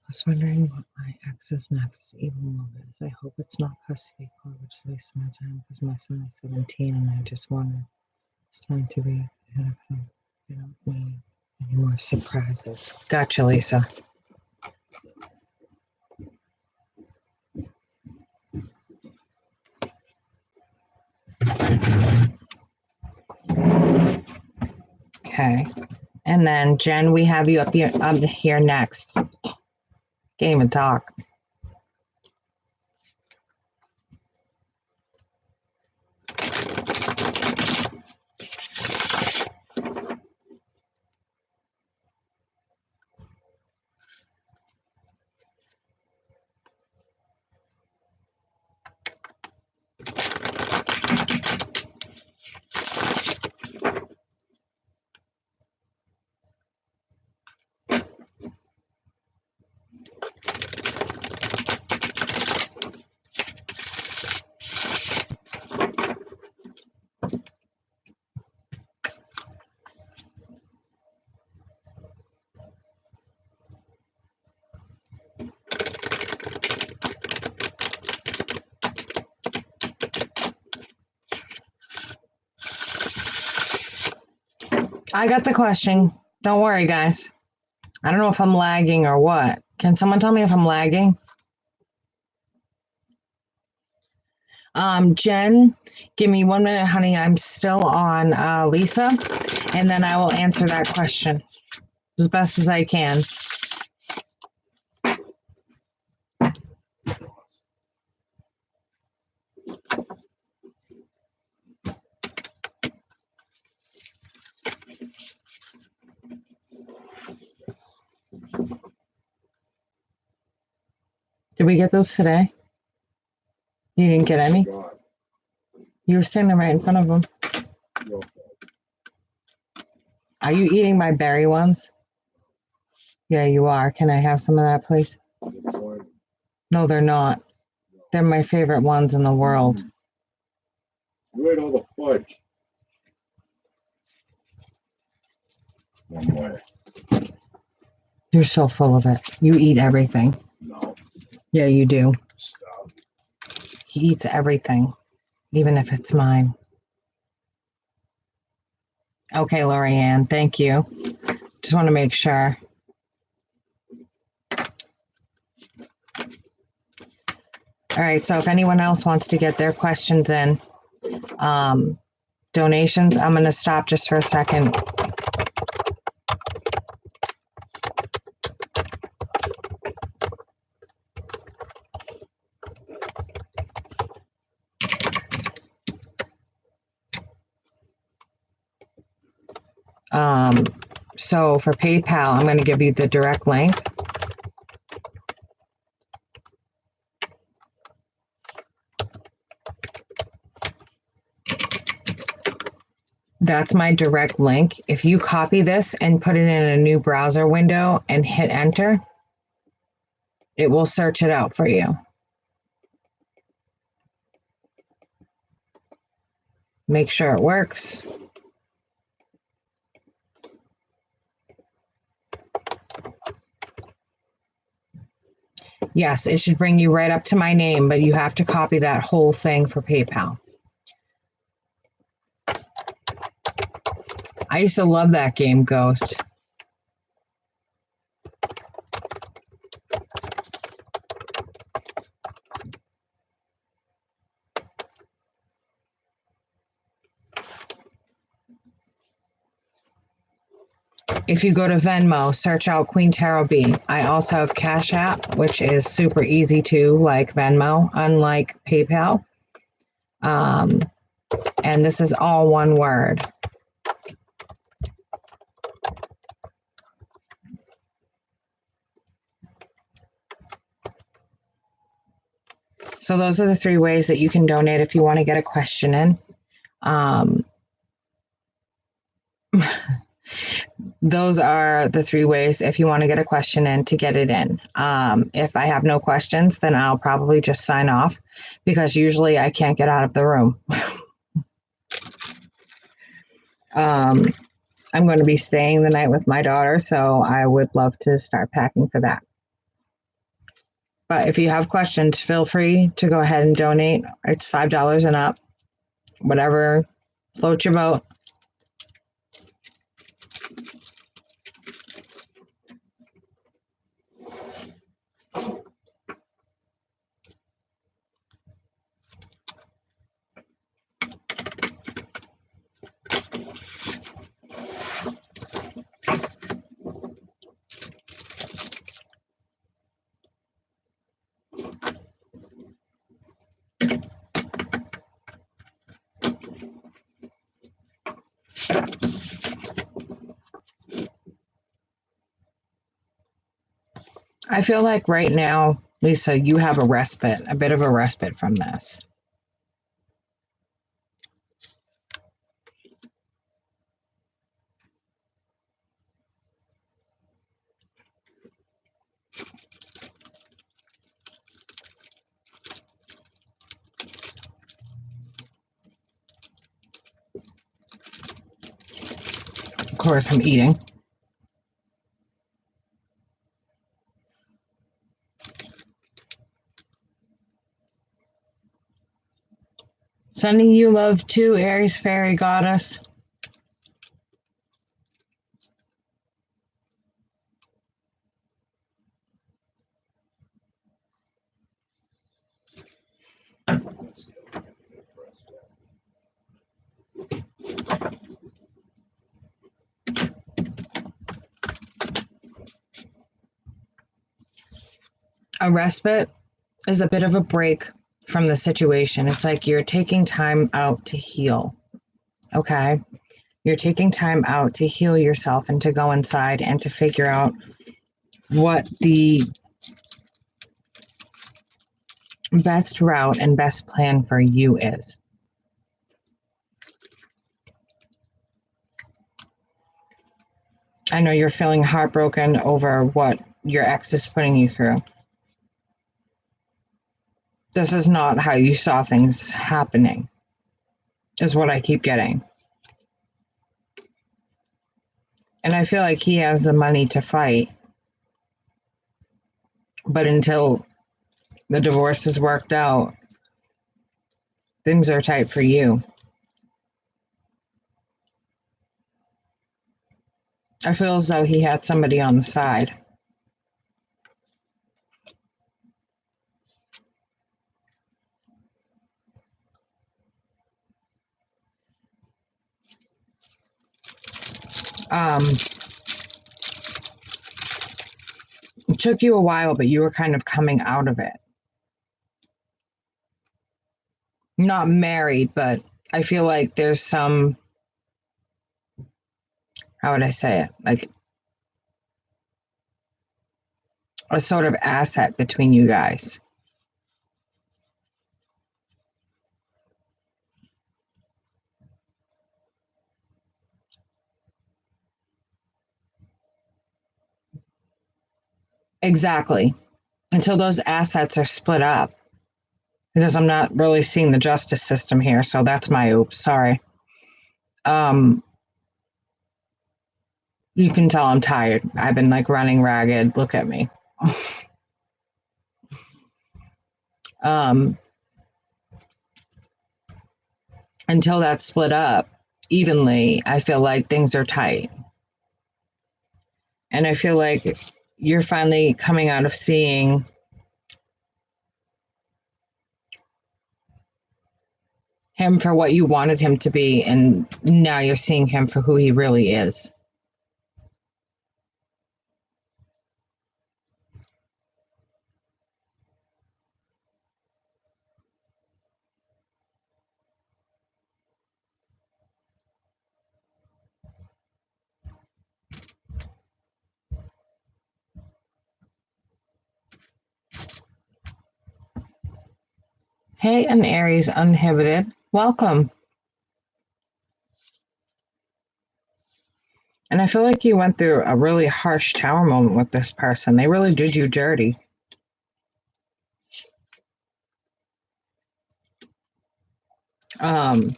I was wondering what my ex is next, even more is. I hope it's not custody court, which wastes my time because my son is 17 and I just wanted it's time to be ahead of him. I don't need any more surprises. Gotcha, Lisa. Okay. And then Jen, we have you up here next. Can't even talk. I got the question. Don't worry, guys. I don't know if I'm lagging or what. Can someone tell me if I'm lagging? Jen, give me 1 minute, honey. I'm still on Lisa, and then I will answer that question as best as I can. Did we get those today? You didn't get any? God, You were standing right in front of them. no, Are you eating my berry ones? Yeah, you are. Can I have some of that, please? it's fine. No, they're not. They're my favorite ones in the world. You ate all the fudge. One way. You're so full of it. You eat everything. No, Yeah, you do. stop. He eats everything, even if it's mine. Okay, Lorianne, thank you. Just want to make sure. All right, so if anyone else wants to get their questions in, donations, I'm going to stop just for a second. So for PayPal, I'm going to give you the direct link. That's my direct link. If you copy this and put it in a new browser window and hit enter, it will search it out for you. Make sure it works. Yes, it should bring you right up to my name, but you have to copy that whole thing for PayPal. I used to love that game, Ghost. If you go to Venmo, search out Queen Tarot B. I also have Cash App, which is super easy too, like Venmo, unlike PayPal. And this is all one word. So those are the 3 ways that you can donate if you want to get a question in. Those are the 3 ways if you want to get a question in to get it in. If I have no questions, then I'll probably just sign off because usually I can't get out of the room. I'm going to be staying the night with my daughter, so I would love to start packing for that. But if you have questions, feel free to go ahead and donate. It's $5 and up, whatever floats your boat. I feel like right now, Lisa, you have a respite, a bit of a respite from this. Of course, I'm eating. Sending you love too, Aries Fairy Goddess. A respite is a bit of a break from the situation. It's like you're taking time out to heal. Okay? You're taking time out to heal yourself and to go inside and to figure out what the best route and best plan for you is. I know you're feeling heartbroken over what your ex is putting you through. This is not how you saw things happening, is what I keep getting. And I feel like he has the money to fight. But until the divorce is worked out, things are tight for you. I feel as though he had somebody on the side. It took you a while, but you were kind of coming out of it. Not married, but I feel like there's some, how would I say it? Like a sort of asset between you guys. Exactly. Until those assets are split up. Because I'm not really seeing the justice system here, so that's my oops. Sorry. You can tell I'm tired. I've been like running ragged. Look at me. Until that's split up evenly, I feel like things are tight. And I feel like you're finally coming out of seeing him for what you wanted him to be, and now you're seeing him for who he really is. Hey, an Aries uninhibited. Welcome. And I feel like you went through a really harsh tower moment with this person. They really did you dirty. And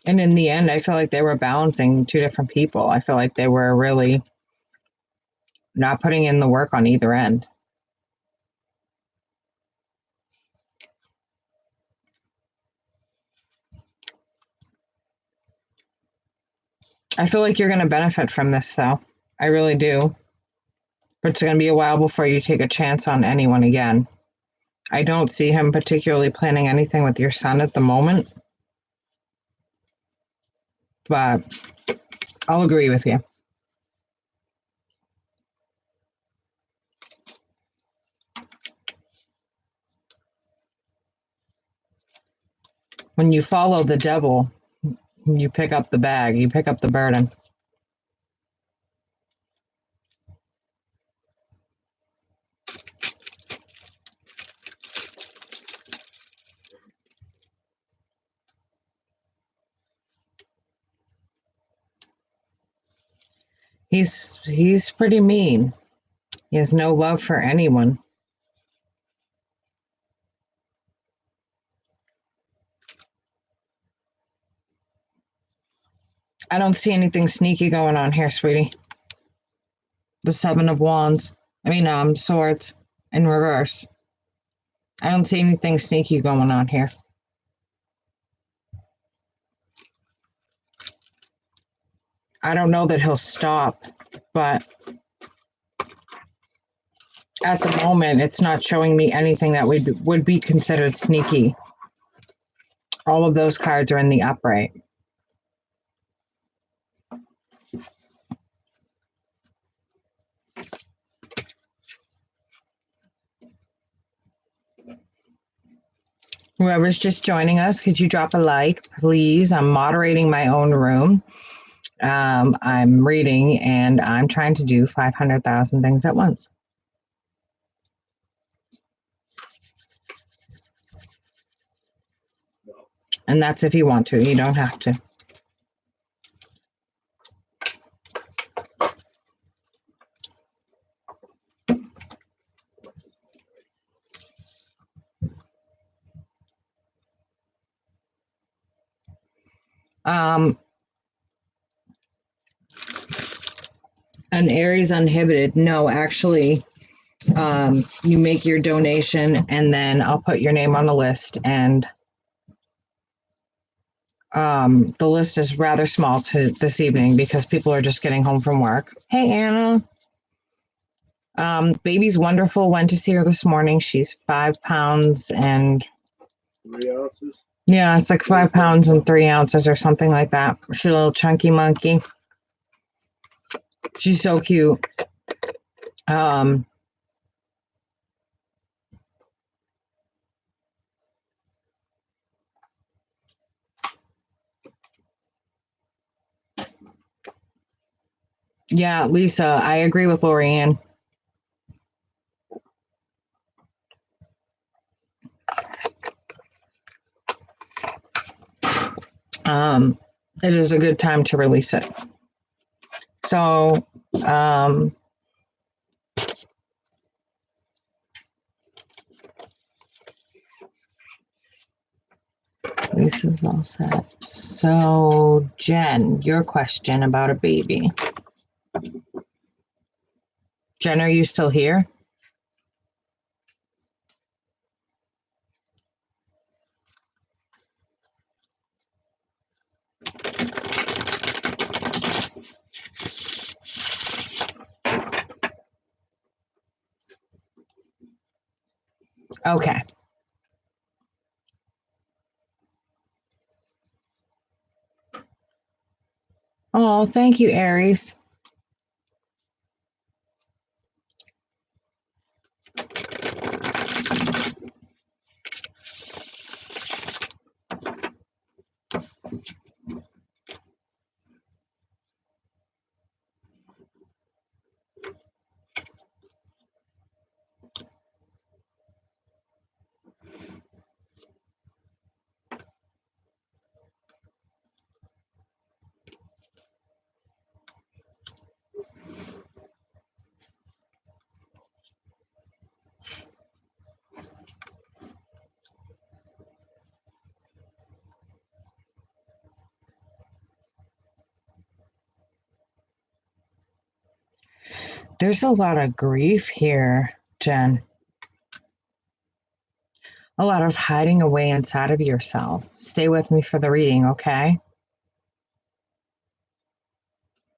in the end, I feel like they were balancing two different people. I feel like they were really not putting in the work on either end. I feel like you're going to benefit from this, though. I really do. But it's going to be a while before you take a chance on anyone again. I don't see him particularly planning anything with your son at the moment. But I'll agree with you. When you follow the devil, you pick up the bag, you pick up the burden. He's pretty mean. He has no love for anyone. I don't see anything sneaky going on here, sweetie. The Seven of Wands. Swords in reverse. I don't see anything sneaky going on here. I don't know that he'll stop, but at the moment, it's not showing me anything that would be considered sneaky. All of those cards are in the upright. Whoever's just joining us, could you drop a like, please? I'm moderating my own room. I'm reading, and I'm trying to do 500,000 things at once. And that's if you want to. You don't have to. An Aries uninhibited. No, actually, you make your donation and then I'll put your name on the list. And the list is rather small this evening because people are just getting home from work. Hey, Anna. Baby's wonderful. Went to see her this morning. She's 5 pounds and 3 ounces. Yeah, it's like 5 pounds and 3 ounces or something like that. She's a little chunky monkey. She's so cute. Yeah, Lisa, I agree with Lorianne. It is a good time to release it. So, Lisa's all set. So, Jen, your question about a baby. Jen, are you still here? Okay. Oh, thank you, Aries. There's a lot of grief here, Jen. A lot of hiding away inside of yourself. Stay with me for the reading, okay?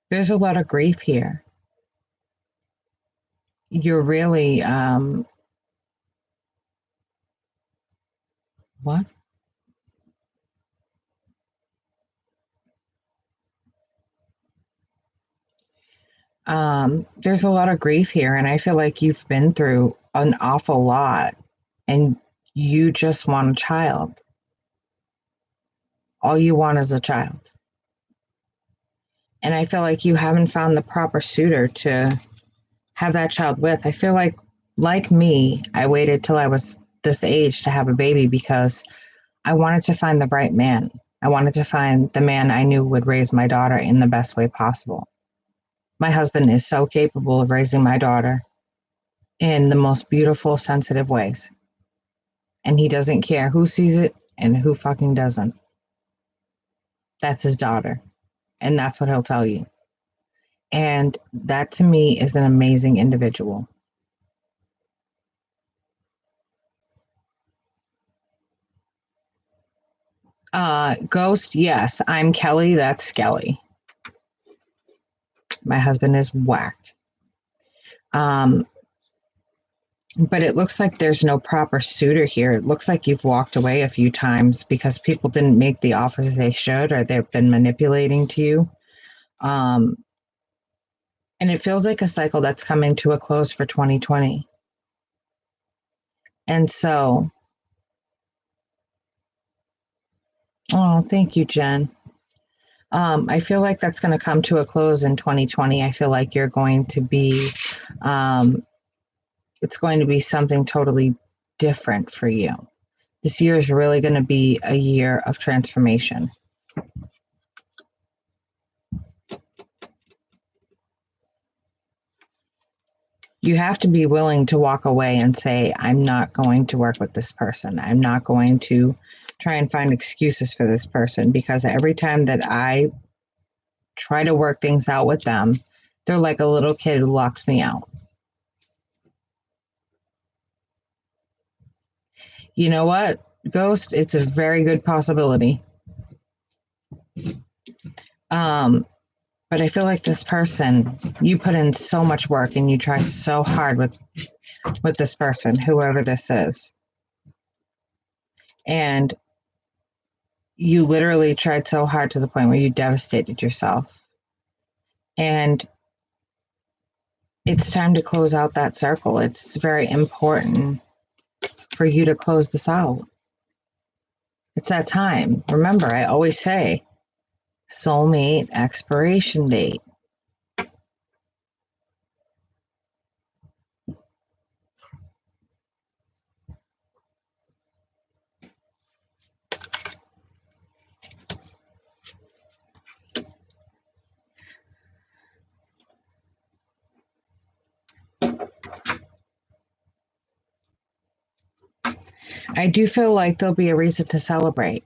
There's a lot of grief here. You're really, what? There's a lot of grief here, and I feel like you've been through an awful lot, and you just want a child. All you want is a child. And I feel like you haven't found the proper suitor to have that child with. I feel like me, I waited till I was this age to have a baby because I wanted to find the right man. I wanted to find the man I knew would raise my daughter in the best way possible. My husband is so capable of raising my daughter in the most beautiful, sensitive ways. And he doesn't care who sees it and who fucking doesn't. That's his daughter. And that's what he'll tell you. And that to me is an amazing individual. Ghost, yes, I'm Kelly. That's Skelly. My husband is whacked. But it looks like there's no proper suitor here. It looks like you've walked away a few times because people didn't make the offers they should, or they've been manipulating to you. And it feels like a cycle that's coming to a close for 2020. And so, oh, thank you, Jen. I feel like that's going to come to a close in 2020. I feel like you're going to be, it's going to be something totally different for you. This year is really going to be a year of transformation. You have to be willing to walk away and say, I'm not going to work with this person. I'm not going to try and find excuses for this person, because every time that I try to work things out with them, they're like a little kid who locks me out. You know what, Ghost? It's a very good possibility. But I feel like this person, you put in so much work and you try so hard with this person, whoever this is. And you literally tried so hard to the point where you devastated yourself. And it's time to close out that circle. It's very important for you to close this out. It's that time. Remember, I always say, soulmate expiration date. I do feel like there'll be a reason to celebrate.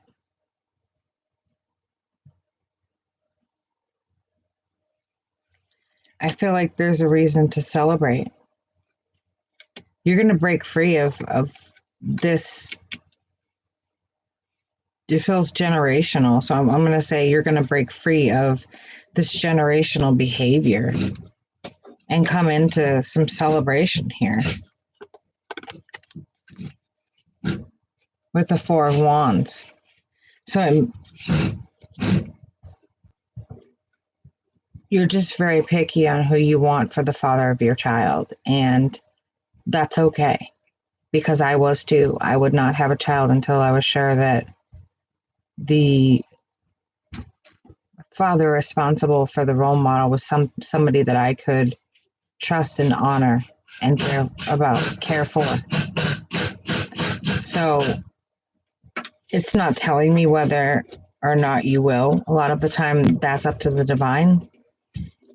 I feel like there's a reason to celebrate. You're going to break free of this. It feels generational. So I'm going to say you're going to break free of this generational behavior and come into some celebration here with the Four of Wands. So you're just very picky on who you want for the father of your child. And that's okay, because I was too. I would not have a child until I was sure that the father responsible for the role model was somebody that I could trust and honor and care for. So it's not telling me whether or not you will. A lot of the time that's up to the divine.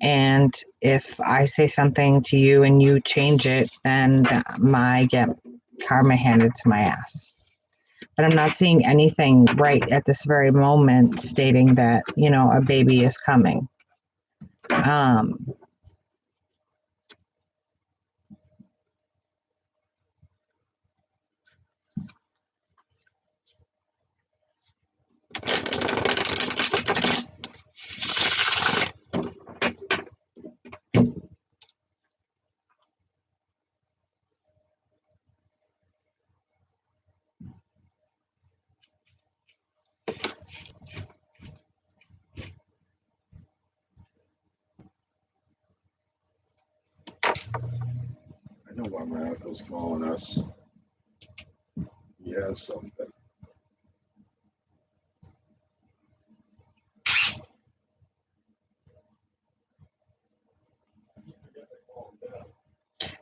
And if I say something to you and you change it, then I get karma handed to my ass. But I'm not seeing anything right at this very moment stating that, a baby is coming. I know why my uncle's calling us. He has something.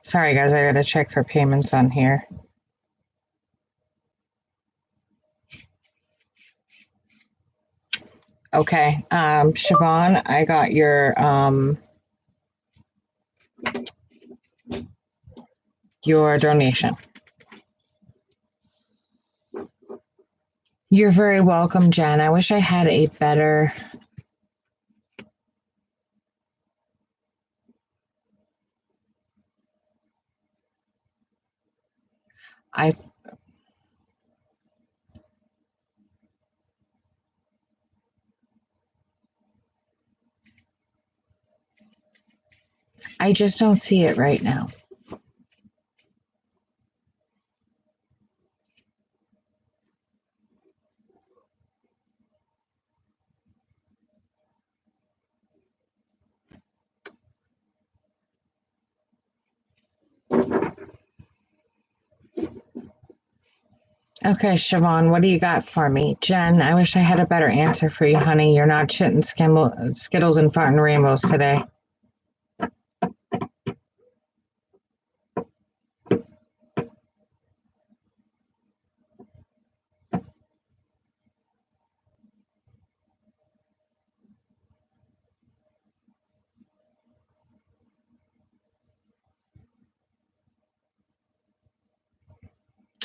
Sorry, guys, I gotta check for payments on here. Okay, Siobhan, I got your donation. You're very welcome, Jen. I wish I had a better... I just don't see it right now. Okay, Siobhan, what do you got for me? Jen, I wish I had a better answer for you, honey. You're not shitting Skittles and farting rainbows today.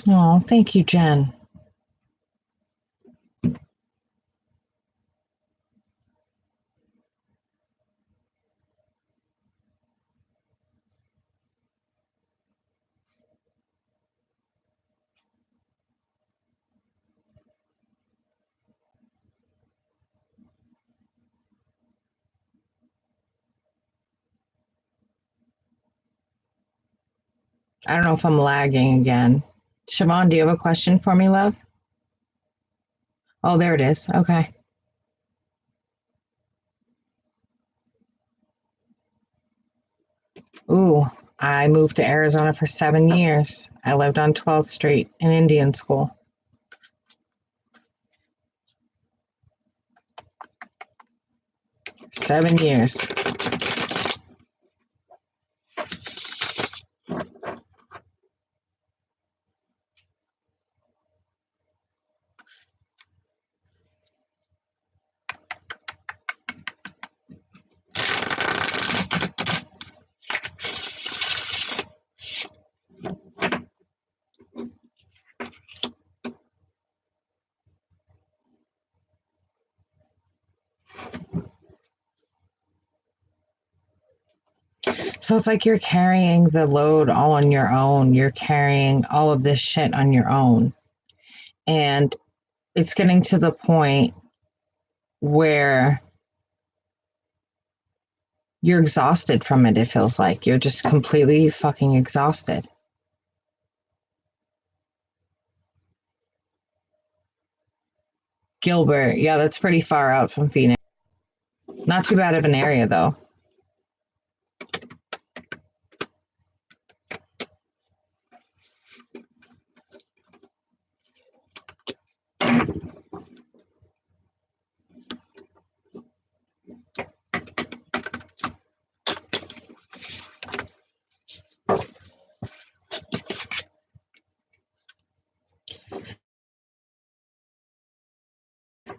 Oh, thank you, Jen. I don't know if I'm lagging again. Siobhan, do you have a question for me, love? Oh, there it is. Okay. Ooh, I moved to Arizona for 7 years. I lived on 12th Street in Indian School. Seven years. So it's like you're carrying the load all on your own. You're carrying all of this shit on your own. And it's getting to the point where you're exhausted from it, it feels like. You're just completely fucking exhausted. Gilbert, yeah, that's pretty far out from Phoenix. Not too bad of an area, though.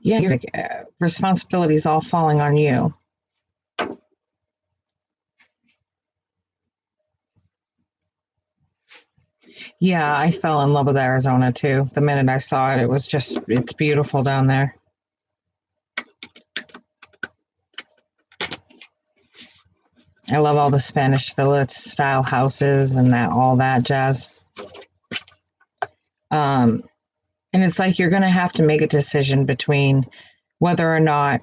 Yeah, your responsibilities all falling on you. Yeah, I fell in love with Arizona too. The minute I saw it, it's beautiful down there. I love all the Spanish Village style houses and all that jazz. And it's like you're going to have to make a decision between whether or not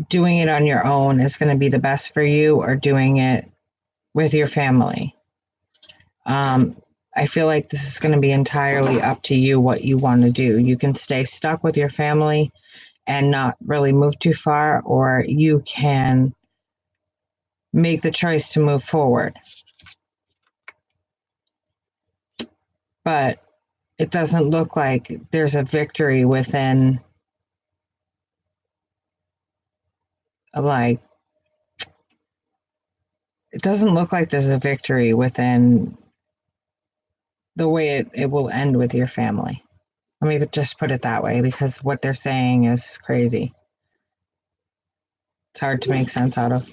doing it on your own is going to be the best for you or doing it with your family. I feel like this is going to be entirely up to you what you want to do. You can stay stuck with your family and not really move too far, or you can make the choice to move forward. But it doesn't look like there's a victory within, like, it doesn't look like there's a victory within the way it will end with your family. Let me just put it that way, because what they're saying is crazy. It's hard to make sense out of.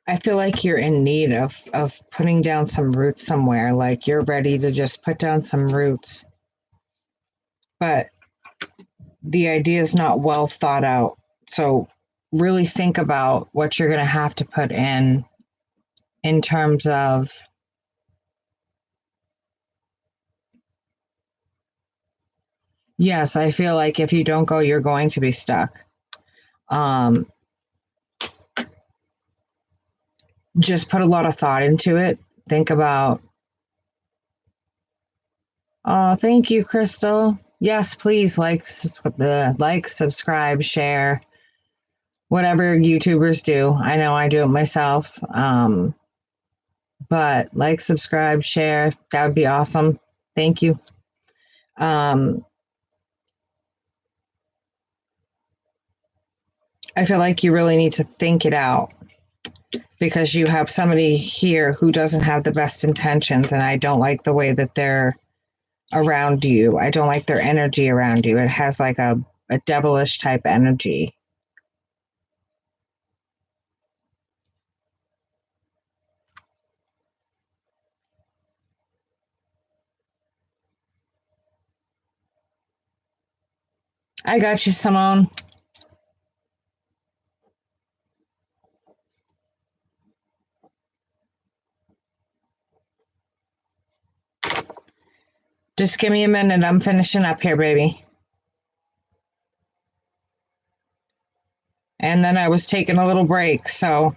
I feel like you're in need of putting down some roots somewhere. Like you're ready to just put down some roots. But the idea is not well thought out. So really think about what you're going to have to put in terms of yes, I feel like if you don't go, you're going to be stuck. Just put a lot of thought into it. Think about, oh, thank you, Crystal. Yes, please like, subscribe, share. whatever YouTubers do. I know I do it myself. But like, subscribe, share, that would be awesome. Thank you. I feel like you really need to think it out because you have somebody here who doesn't have the best intentions, and I don't like the way that they're around you. I don't like their energy around you. It has like a devilish type energy. I got you, Simone. Just give me a minute. I'm finishing up here, baby. And then I was taking a little break, so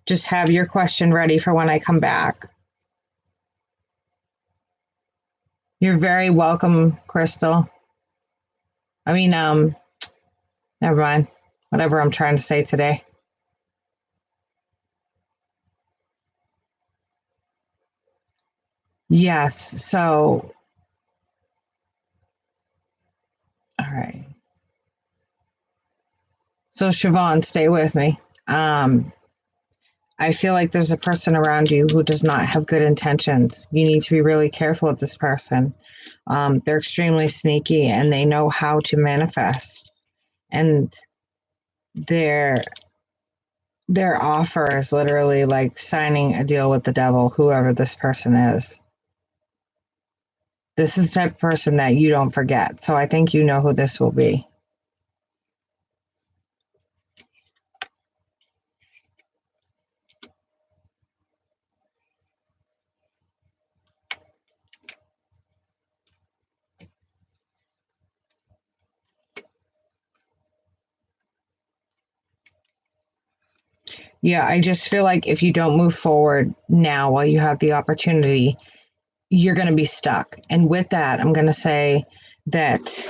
just have your question ready for when I come back. You're very welcome, Crystal. I mean, never mind. Whatever I'm trying to say today. Yes, so, all right. So, Siobhan, stay with me. I feel like there's a person around you who does not have good intentions. You need to be really careful of this person. They're extremely sneaky and they know how to manifest. And their offer is literally like signing a deal with the devil, whoever this person is. This is the type of person that you don't forget. So I think you know who this will be. Yeah, I just feel like if you don't move forward now while you have the opportunity, you're going to be stuck. And with that, I'm going to say that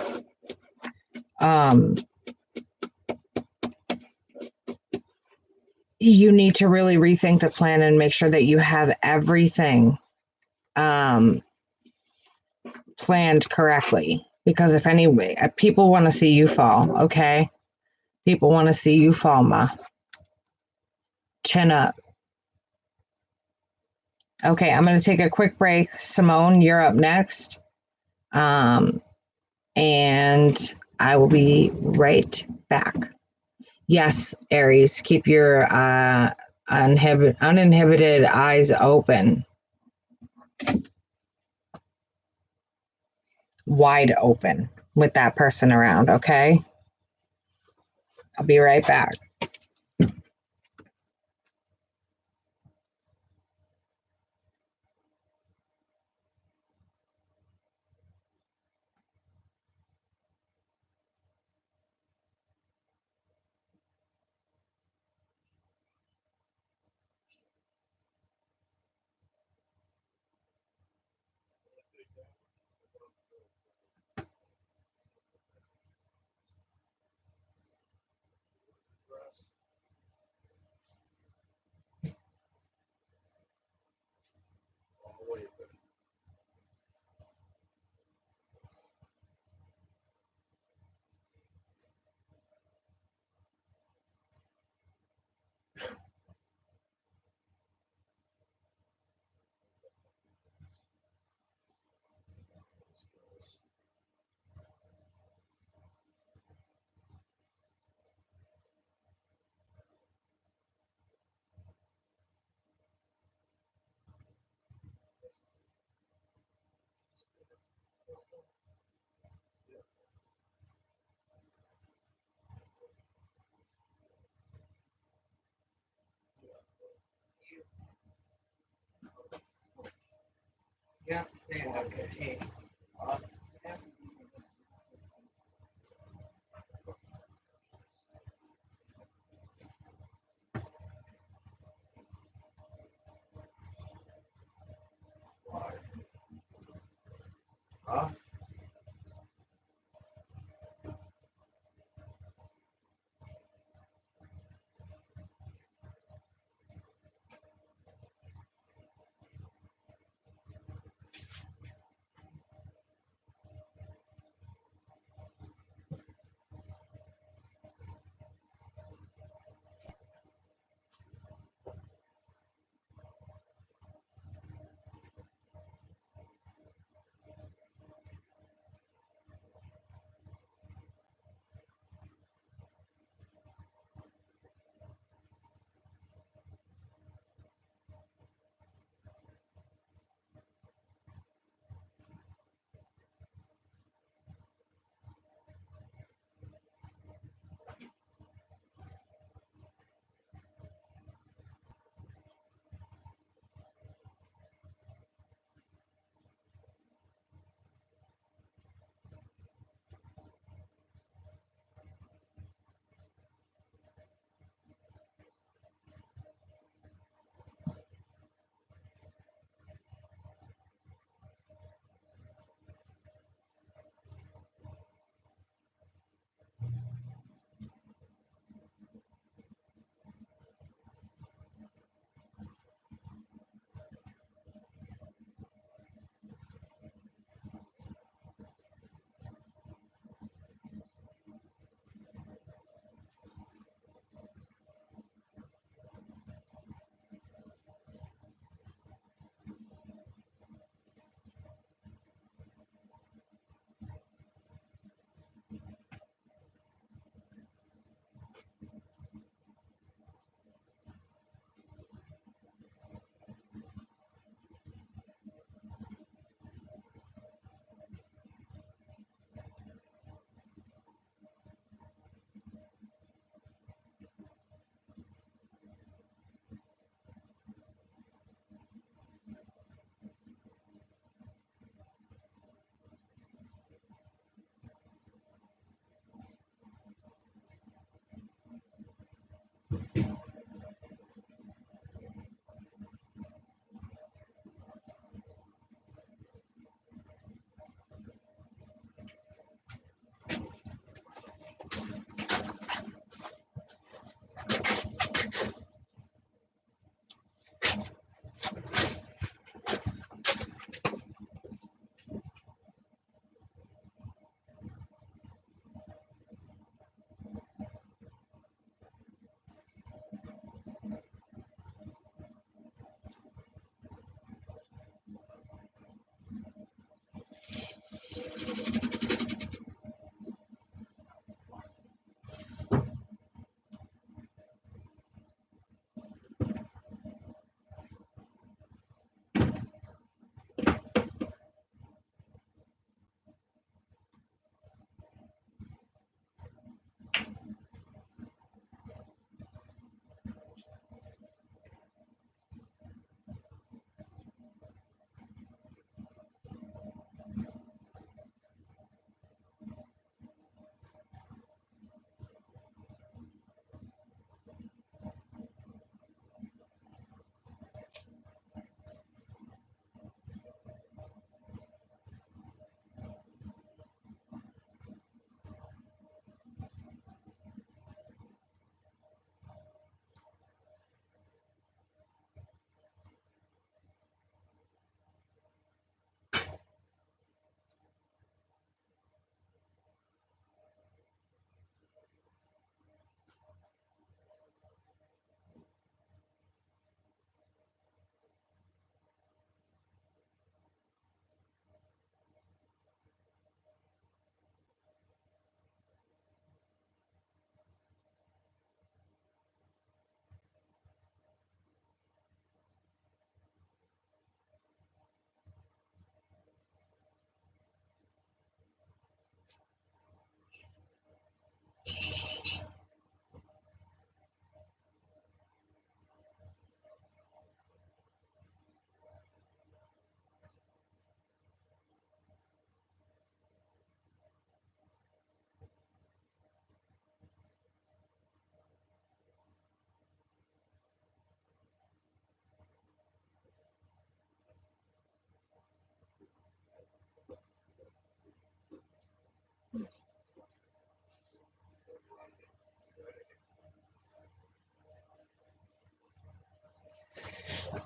you need to really rethink the plan and make sure that you have everything planned correctly. Because if anyway, people want to see you fall, okay? People want to see you fall, ma. Chin up. Okay, I'm going to take a quick break. Simone, you're up next. And I will be right back. Yes, Aries, keep your uninhibited eyes open. Wide open with that person around, okay? I'll be right back. You have to say it with good taste. Huh?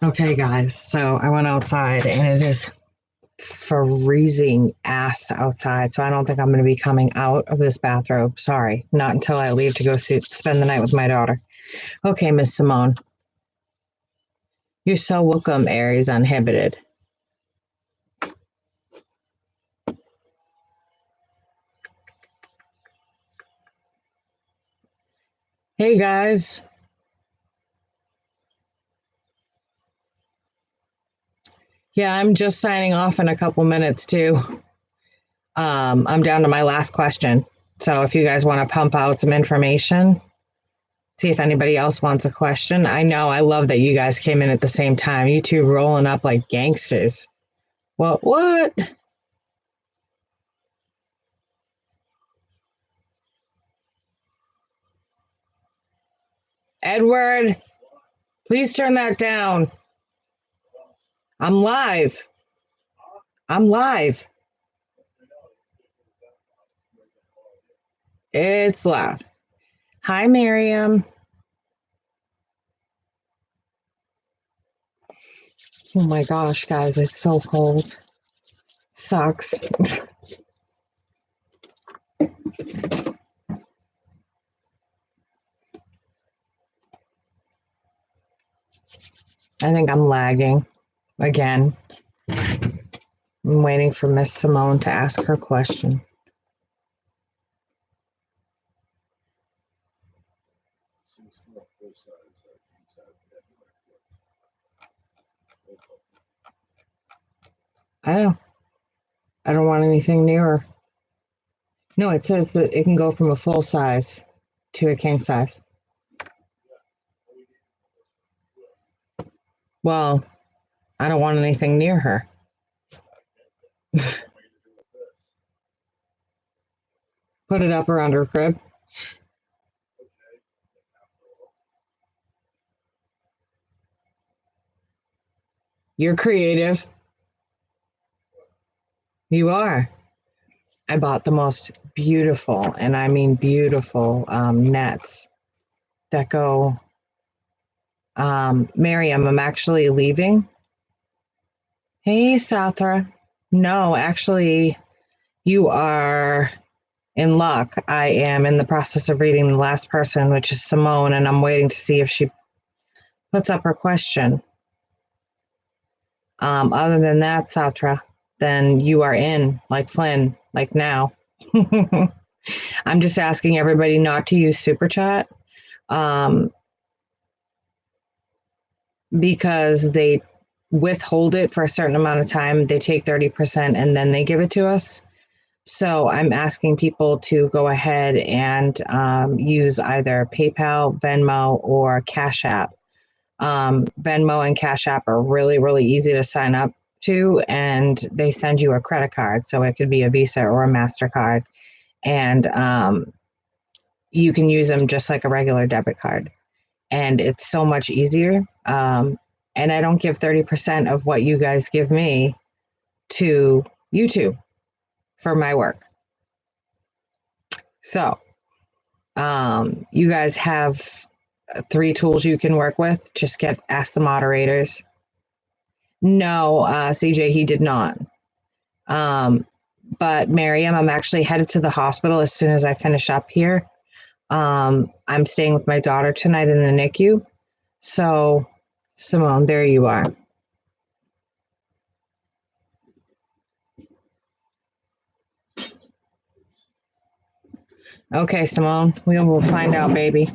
Okay, guys, so I went outside and it is freezing ass outside. So I don't think I'm going to be coming out of this bathrobe. Sorry, not until I leave to go spend the night with my daughter. Okay, Miss Simone. You're so welcome, Aries Uninhibited. Hey, guys. Yeah, I'm just signing off in a couple minutes, too. I'm down to my last question. So if you guys want to pump out some information, see if anybody else wants a question. I know, I love that you guys came in at the same time. You two rolling up like gangsters. What? Edward, please turn that down. I'm live. I'm live. It's loud. Hi, Miriam. Oh my gosh, guys, it's so cold. Sucks. I think I'm lagging again. I'm waiting for Miss Simone to ask her question. I know. I don't want anything nearer. No, it says that it can go from a full size to a king size. Well, I don't want anything near her. Put it up around her crib. You're creative. You are. I bought the most beautiful, and I mean beautiful, nets that go. Miriam, I'm actually leaving. Hey, Satra. No, actually, you are in luck. I am in the process of reading the last person, which is Simone, and I'm waiting to see if she puts up her question. Other than that, Satra, then you are in, like Flynn, like now. I'm just asking everybody not to use Super Chat because they withhold it for a certain amount of time. They take 30% and then they give it to us. So I'm asking people to go ahead and use either PayPal, Venmo, or Cash App. Venmo and Cash App are really, really easy to sign up to, and they send you a credit card. So it could be a Visa or a MasterCard. And you can use them just like a regular debit card. And it's so much easier. And I don't give 30% of what you guys give me to YouTube for my work. So you guys have 3 tools you can work with. Just ask the moderators. No, CJ, he did not. But Miriam, I'm actually headed to the hospital as soon as I finish up here. I'm staying with my daughter tonight in the NICU. So, Simone, there you are. Okay, Simone, we will find out, baby.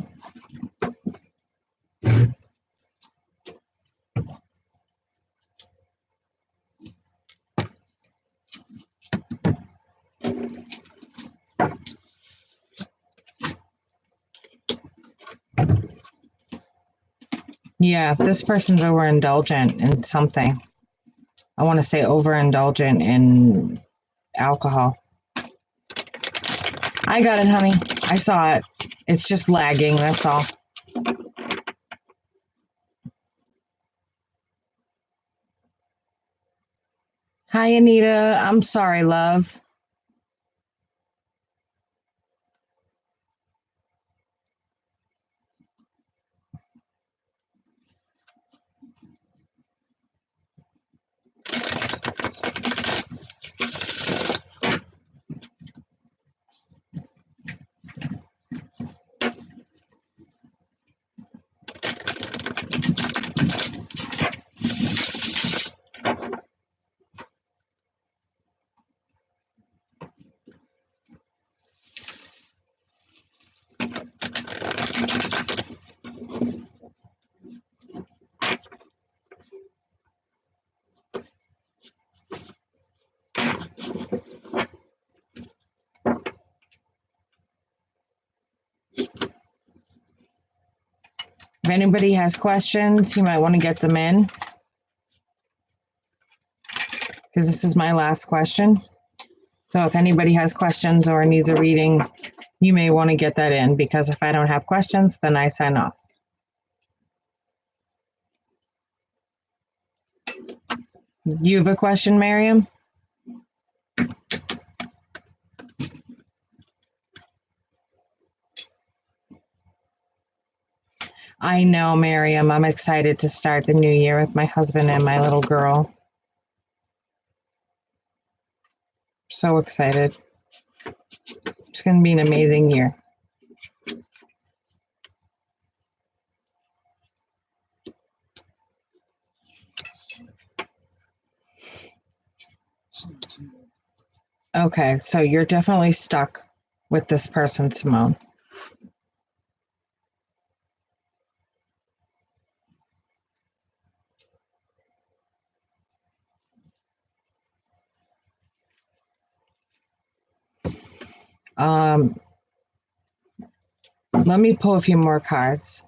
Yeah, this person's overindulgent in something. I want to say overindulgent in alcohol. I got it, honey. I saw it. It's just lagging, that's all. Hi, Anita. I'm sorry, love. anybody has questions, you might want to get them in, because this is my last question. So if anybody has questions or needs a reading, you may want to get that in, because if I don't have questions, then I sign off. You have a question, Miriam? I know, Miriam. I'm excited to start the new year with my husband and my little girl. So excited. It's going to be an amazing year. Okay, so you're definitely stuck with this person, Simone. Let me pull a few more cards.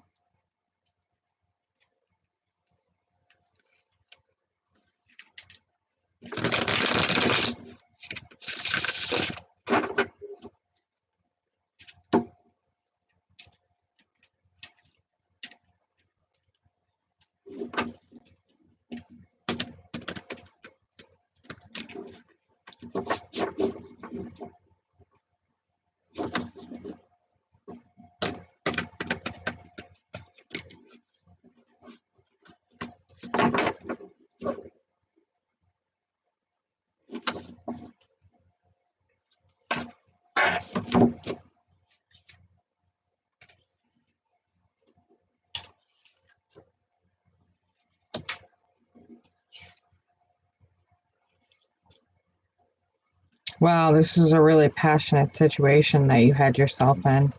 Wow, this is a really passionate situation that you had yourself in.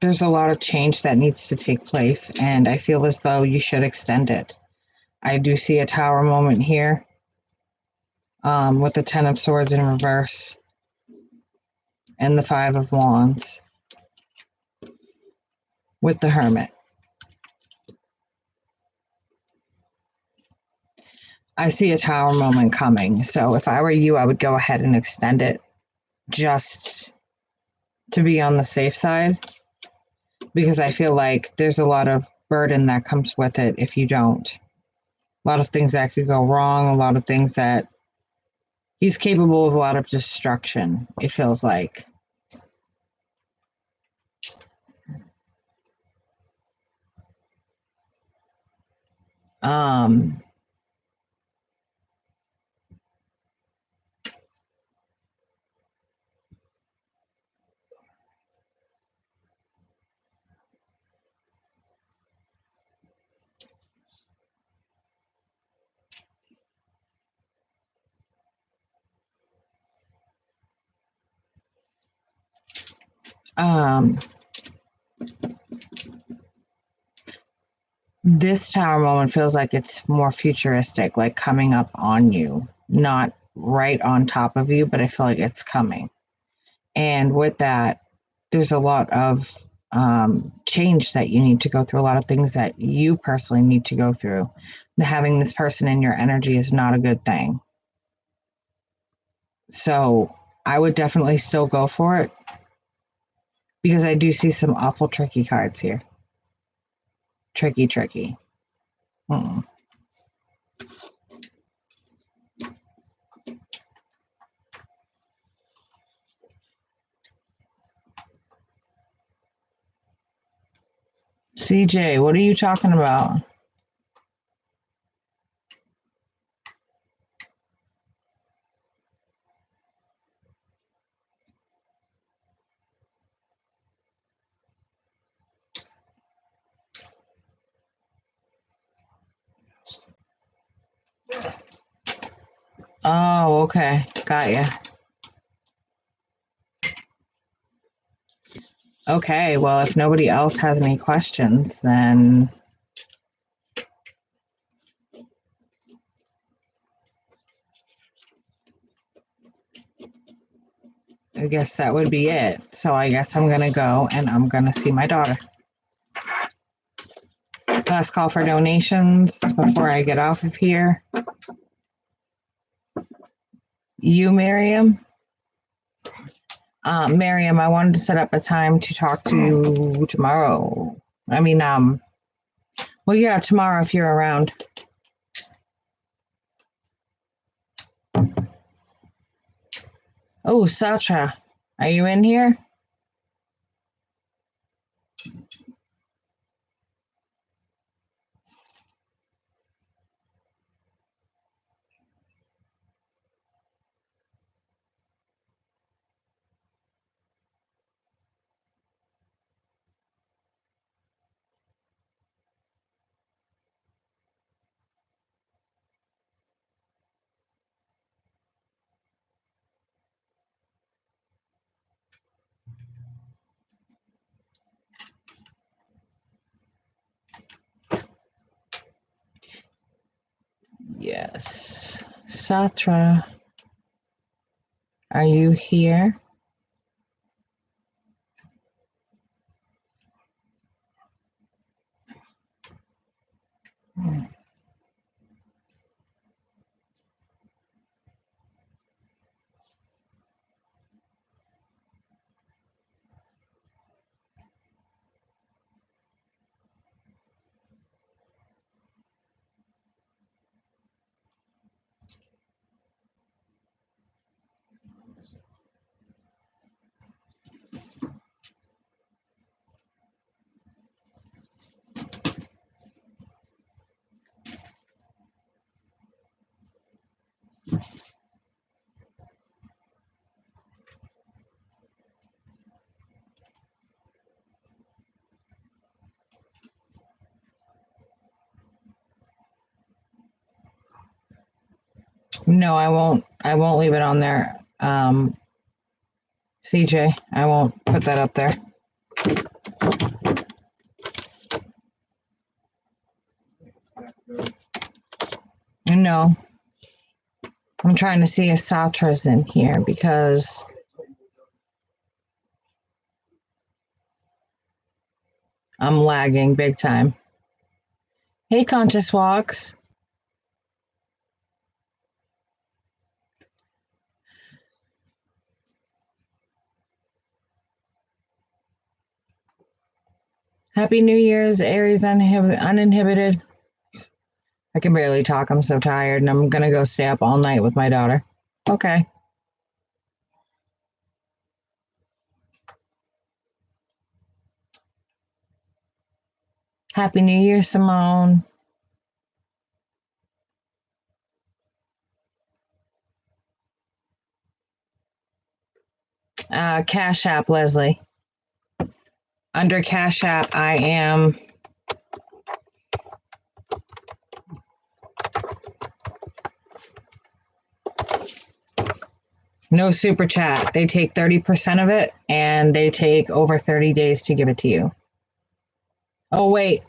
There's a lot of change that needs to take place, and I feel as though you should extend it. I do see a tower moment here, with the 10 of Swords in reverse and the 5 of Wands with the Hermit. I see a tower moment coming, so if I were you, I would go ahead and extend it just to be on the safe side, because I feel like there's a lot of burden that comes with it if you don't. A lot of things that could go wrong, a lot of things that he's capable of, a lot of destruction, it feels like. This tower moment feels like it's more futuristic, like coming up on you, not right on top of you, but I feel like it's coming. And with that, there's a lot of change that you need to go through, a lot of things that you personally need to go through. Having this person in your energy is not a good thing. So I would definitely still go for it, because I do see some awful tricky cards here. Tricky. CJ, what are you talking about? Oh, okay. Got ya. Okay, well, if nobody else has any questions, then I guess that would be it. So I guess I'm gonna go and I'm gonna see my daughter. Last call for donations before I get off of here. You, Miriam? Miriam, I wanted to set up a time to talk to you tomorrow. I mean, well, yeah, tomorrow if you're around. Oh, Satra, are you in here? Yes. Satra, are you here? No, I won't. I won't leave it on there. CJ, I won't put that up there. No. I'm trying to see if Satra's in here because I'm lagging big time. Hey, Conscious Walks. Happy New Year's, Aries uninhibited. I can barely talk. I'm so tired, and I'm gonna go stay up all night with my daughter. Okay. Happy New Year, Simone. Cash App, Leslie. Under Cash App, I am. No super chat. They take 30% of it, and they take over 30 days to give it to you. Oh, wait.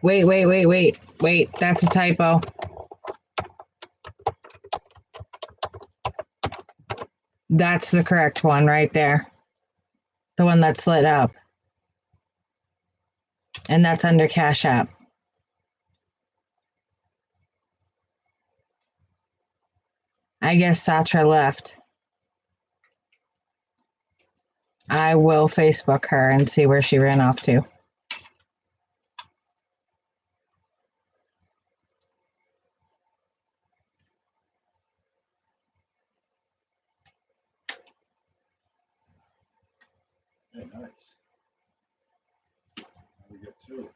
That's a typo. That's the correct one right there. The one that's lit up. And that's under Cash App. I guess Satra left. I will Facebook her and see where she ran off to. Hey, nice. We get two.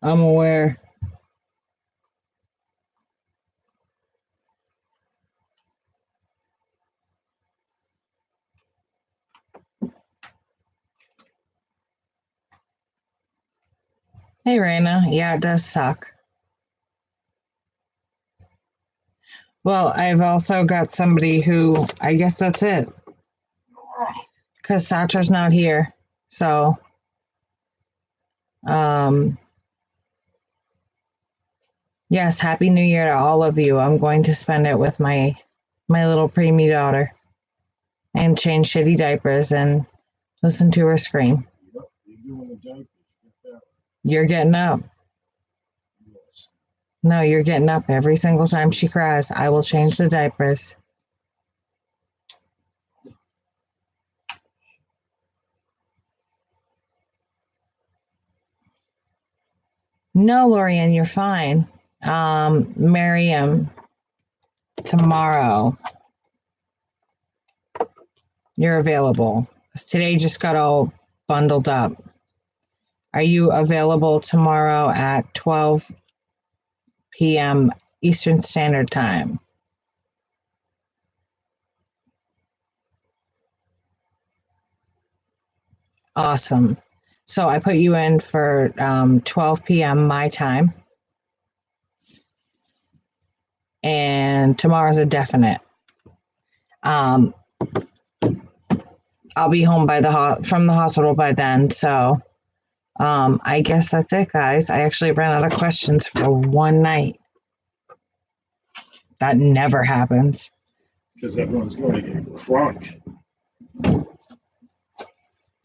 I'm aware. Hey, Raina. Yeah, it does suck. Well, I've also got somebody who, I guess that's it. Because Satra's not here. So, Yes, Happy New Year to all of you. I'm going to spend it with my little preemie daughter and change shitty diapers and listen to her scream. Yep, you're doing the diapers. Get that You're getting up. yes. No, you're getting up every single time she cries. I will change the diapers. No, Lorianne, you're fine. Miriam, tomorrow you're available. 'Cause today just got all bundled up. Are you available tomorrow at 12 p.m. Eastern Standard Time? Awesome. So I put you in for 12 p.m. my time. And tomorrow's a definite. I'll be home from the hospital by then. So I guess that's it, guys. I actually ran out of questions for one night. That never happens. Because everyone's going to get crunk.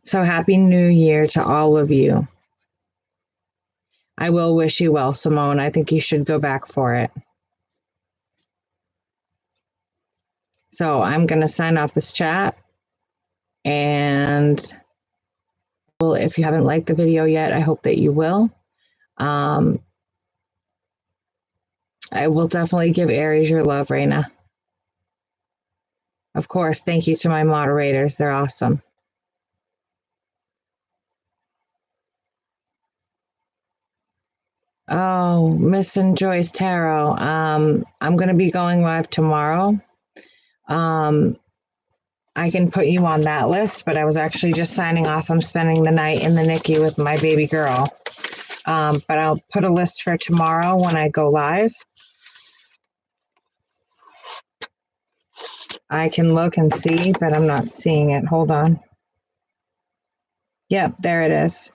So happy New Year to all of you. I will wish you well, Simone. I think you should go back for it. So I'm going to sign off this chat. And if you haven't liked the video yet, I hope that you will. I will definitely give Aries your love, Raina. Of course, thank you to my moderators. They're awesome. Oh, Miss and Joyce Tarot. I'm going to be going live tomorrow. I can put you on that list, but I was actually just signing off. I'm spending the night in the NICU with my baby girl. But I'll put a list for tomorrow when I go live. I can look and see, but I'm not seeing it. Hold on. Yep, there it is.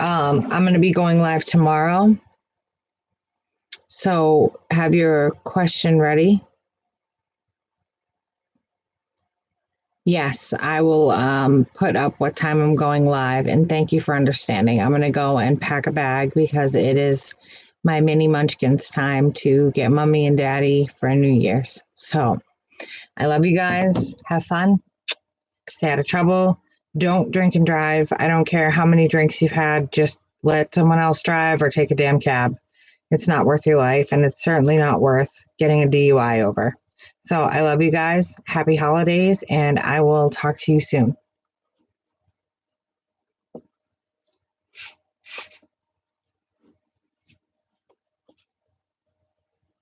I'm going to be going live tomorrow. So have your question ready. Yes, I will put up what time I'm going live, and thank you for understanding. I'm going to go and pack a bag because it is my mini munchkins time to get mommy and daddy for New Year's. So I love you guys. Have fun. Stay out of trouble. Don't drink and drive. I don't care how many drinks you've had. Just let someone else drive or take a damn cab. It's not worth your life, and it's certainly not worth getting a DUI over. So I love you guys. Happy holidays, and I will talk to you soon.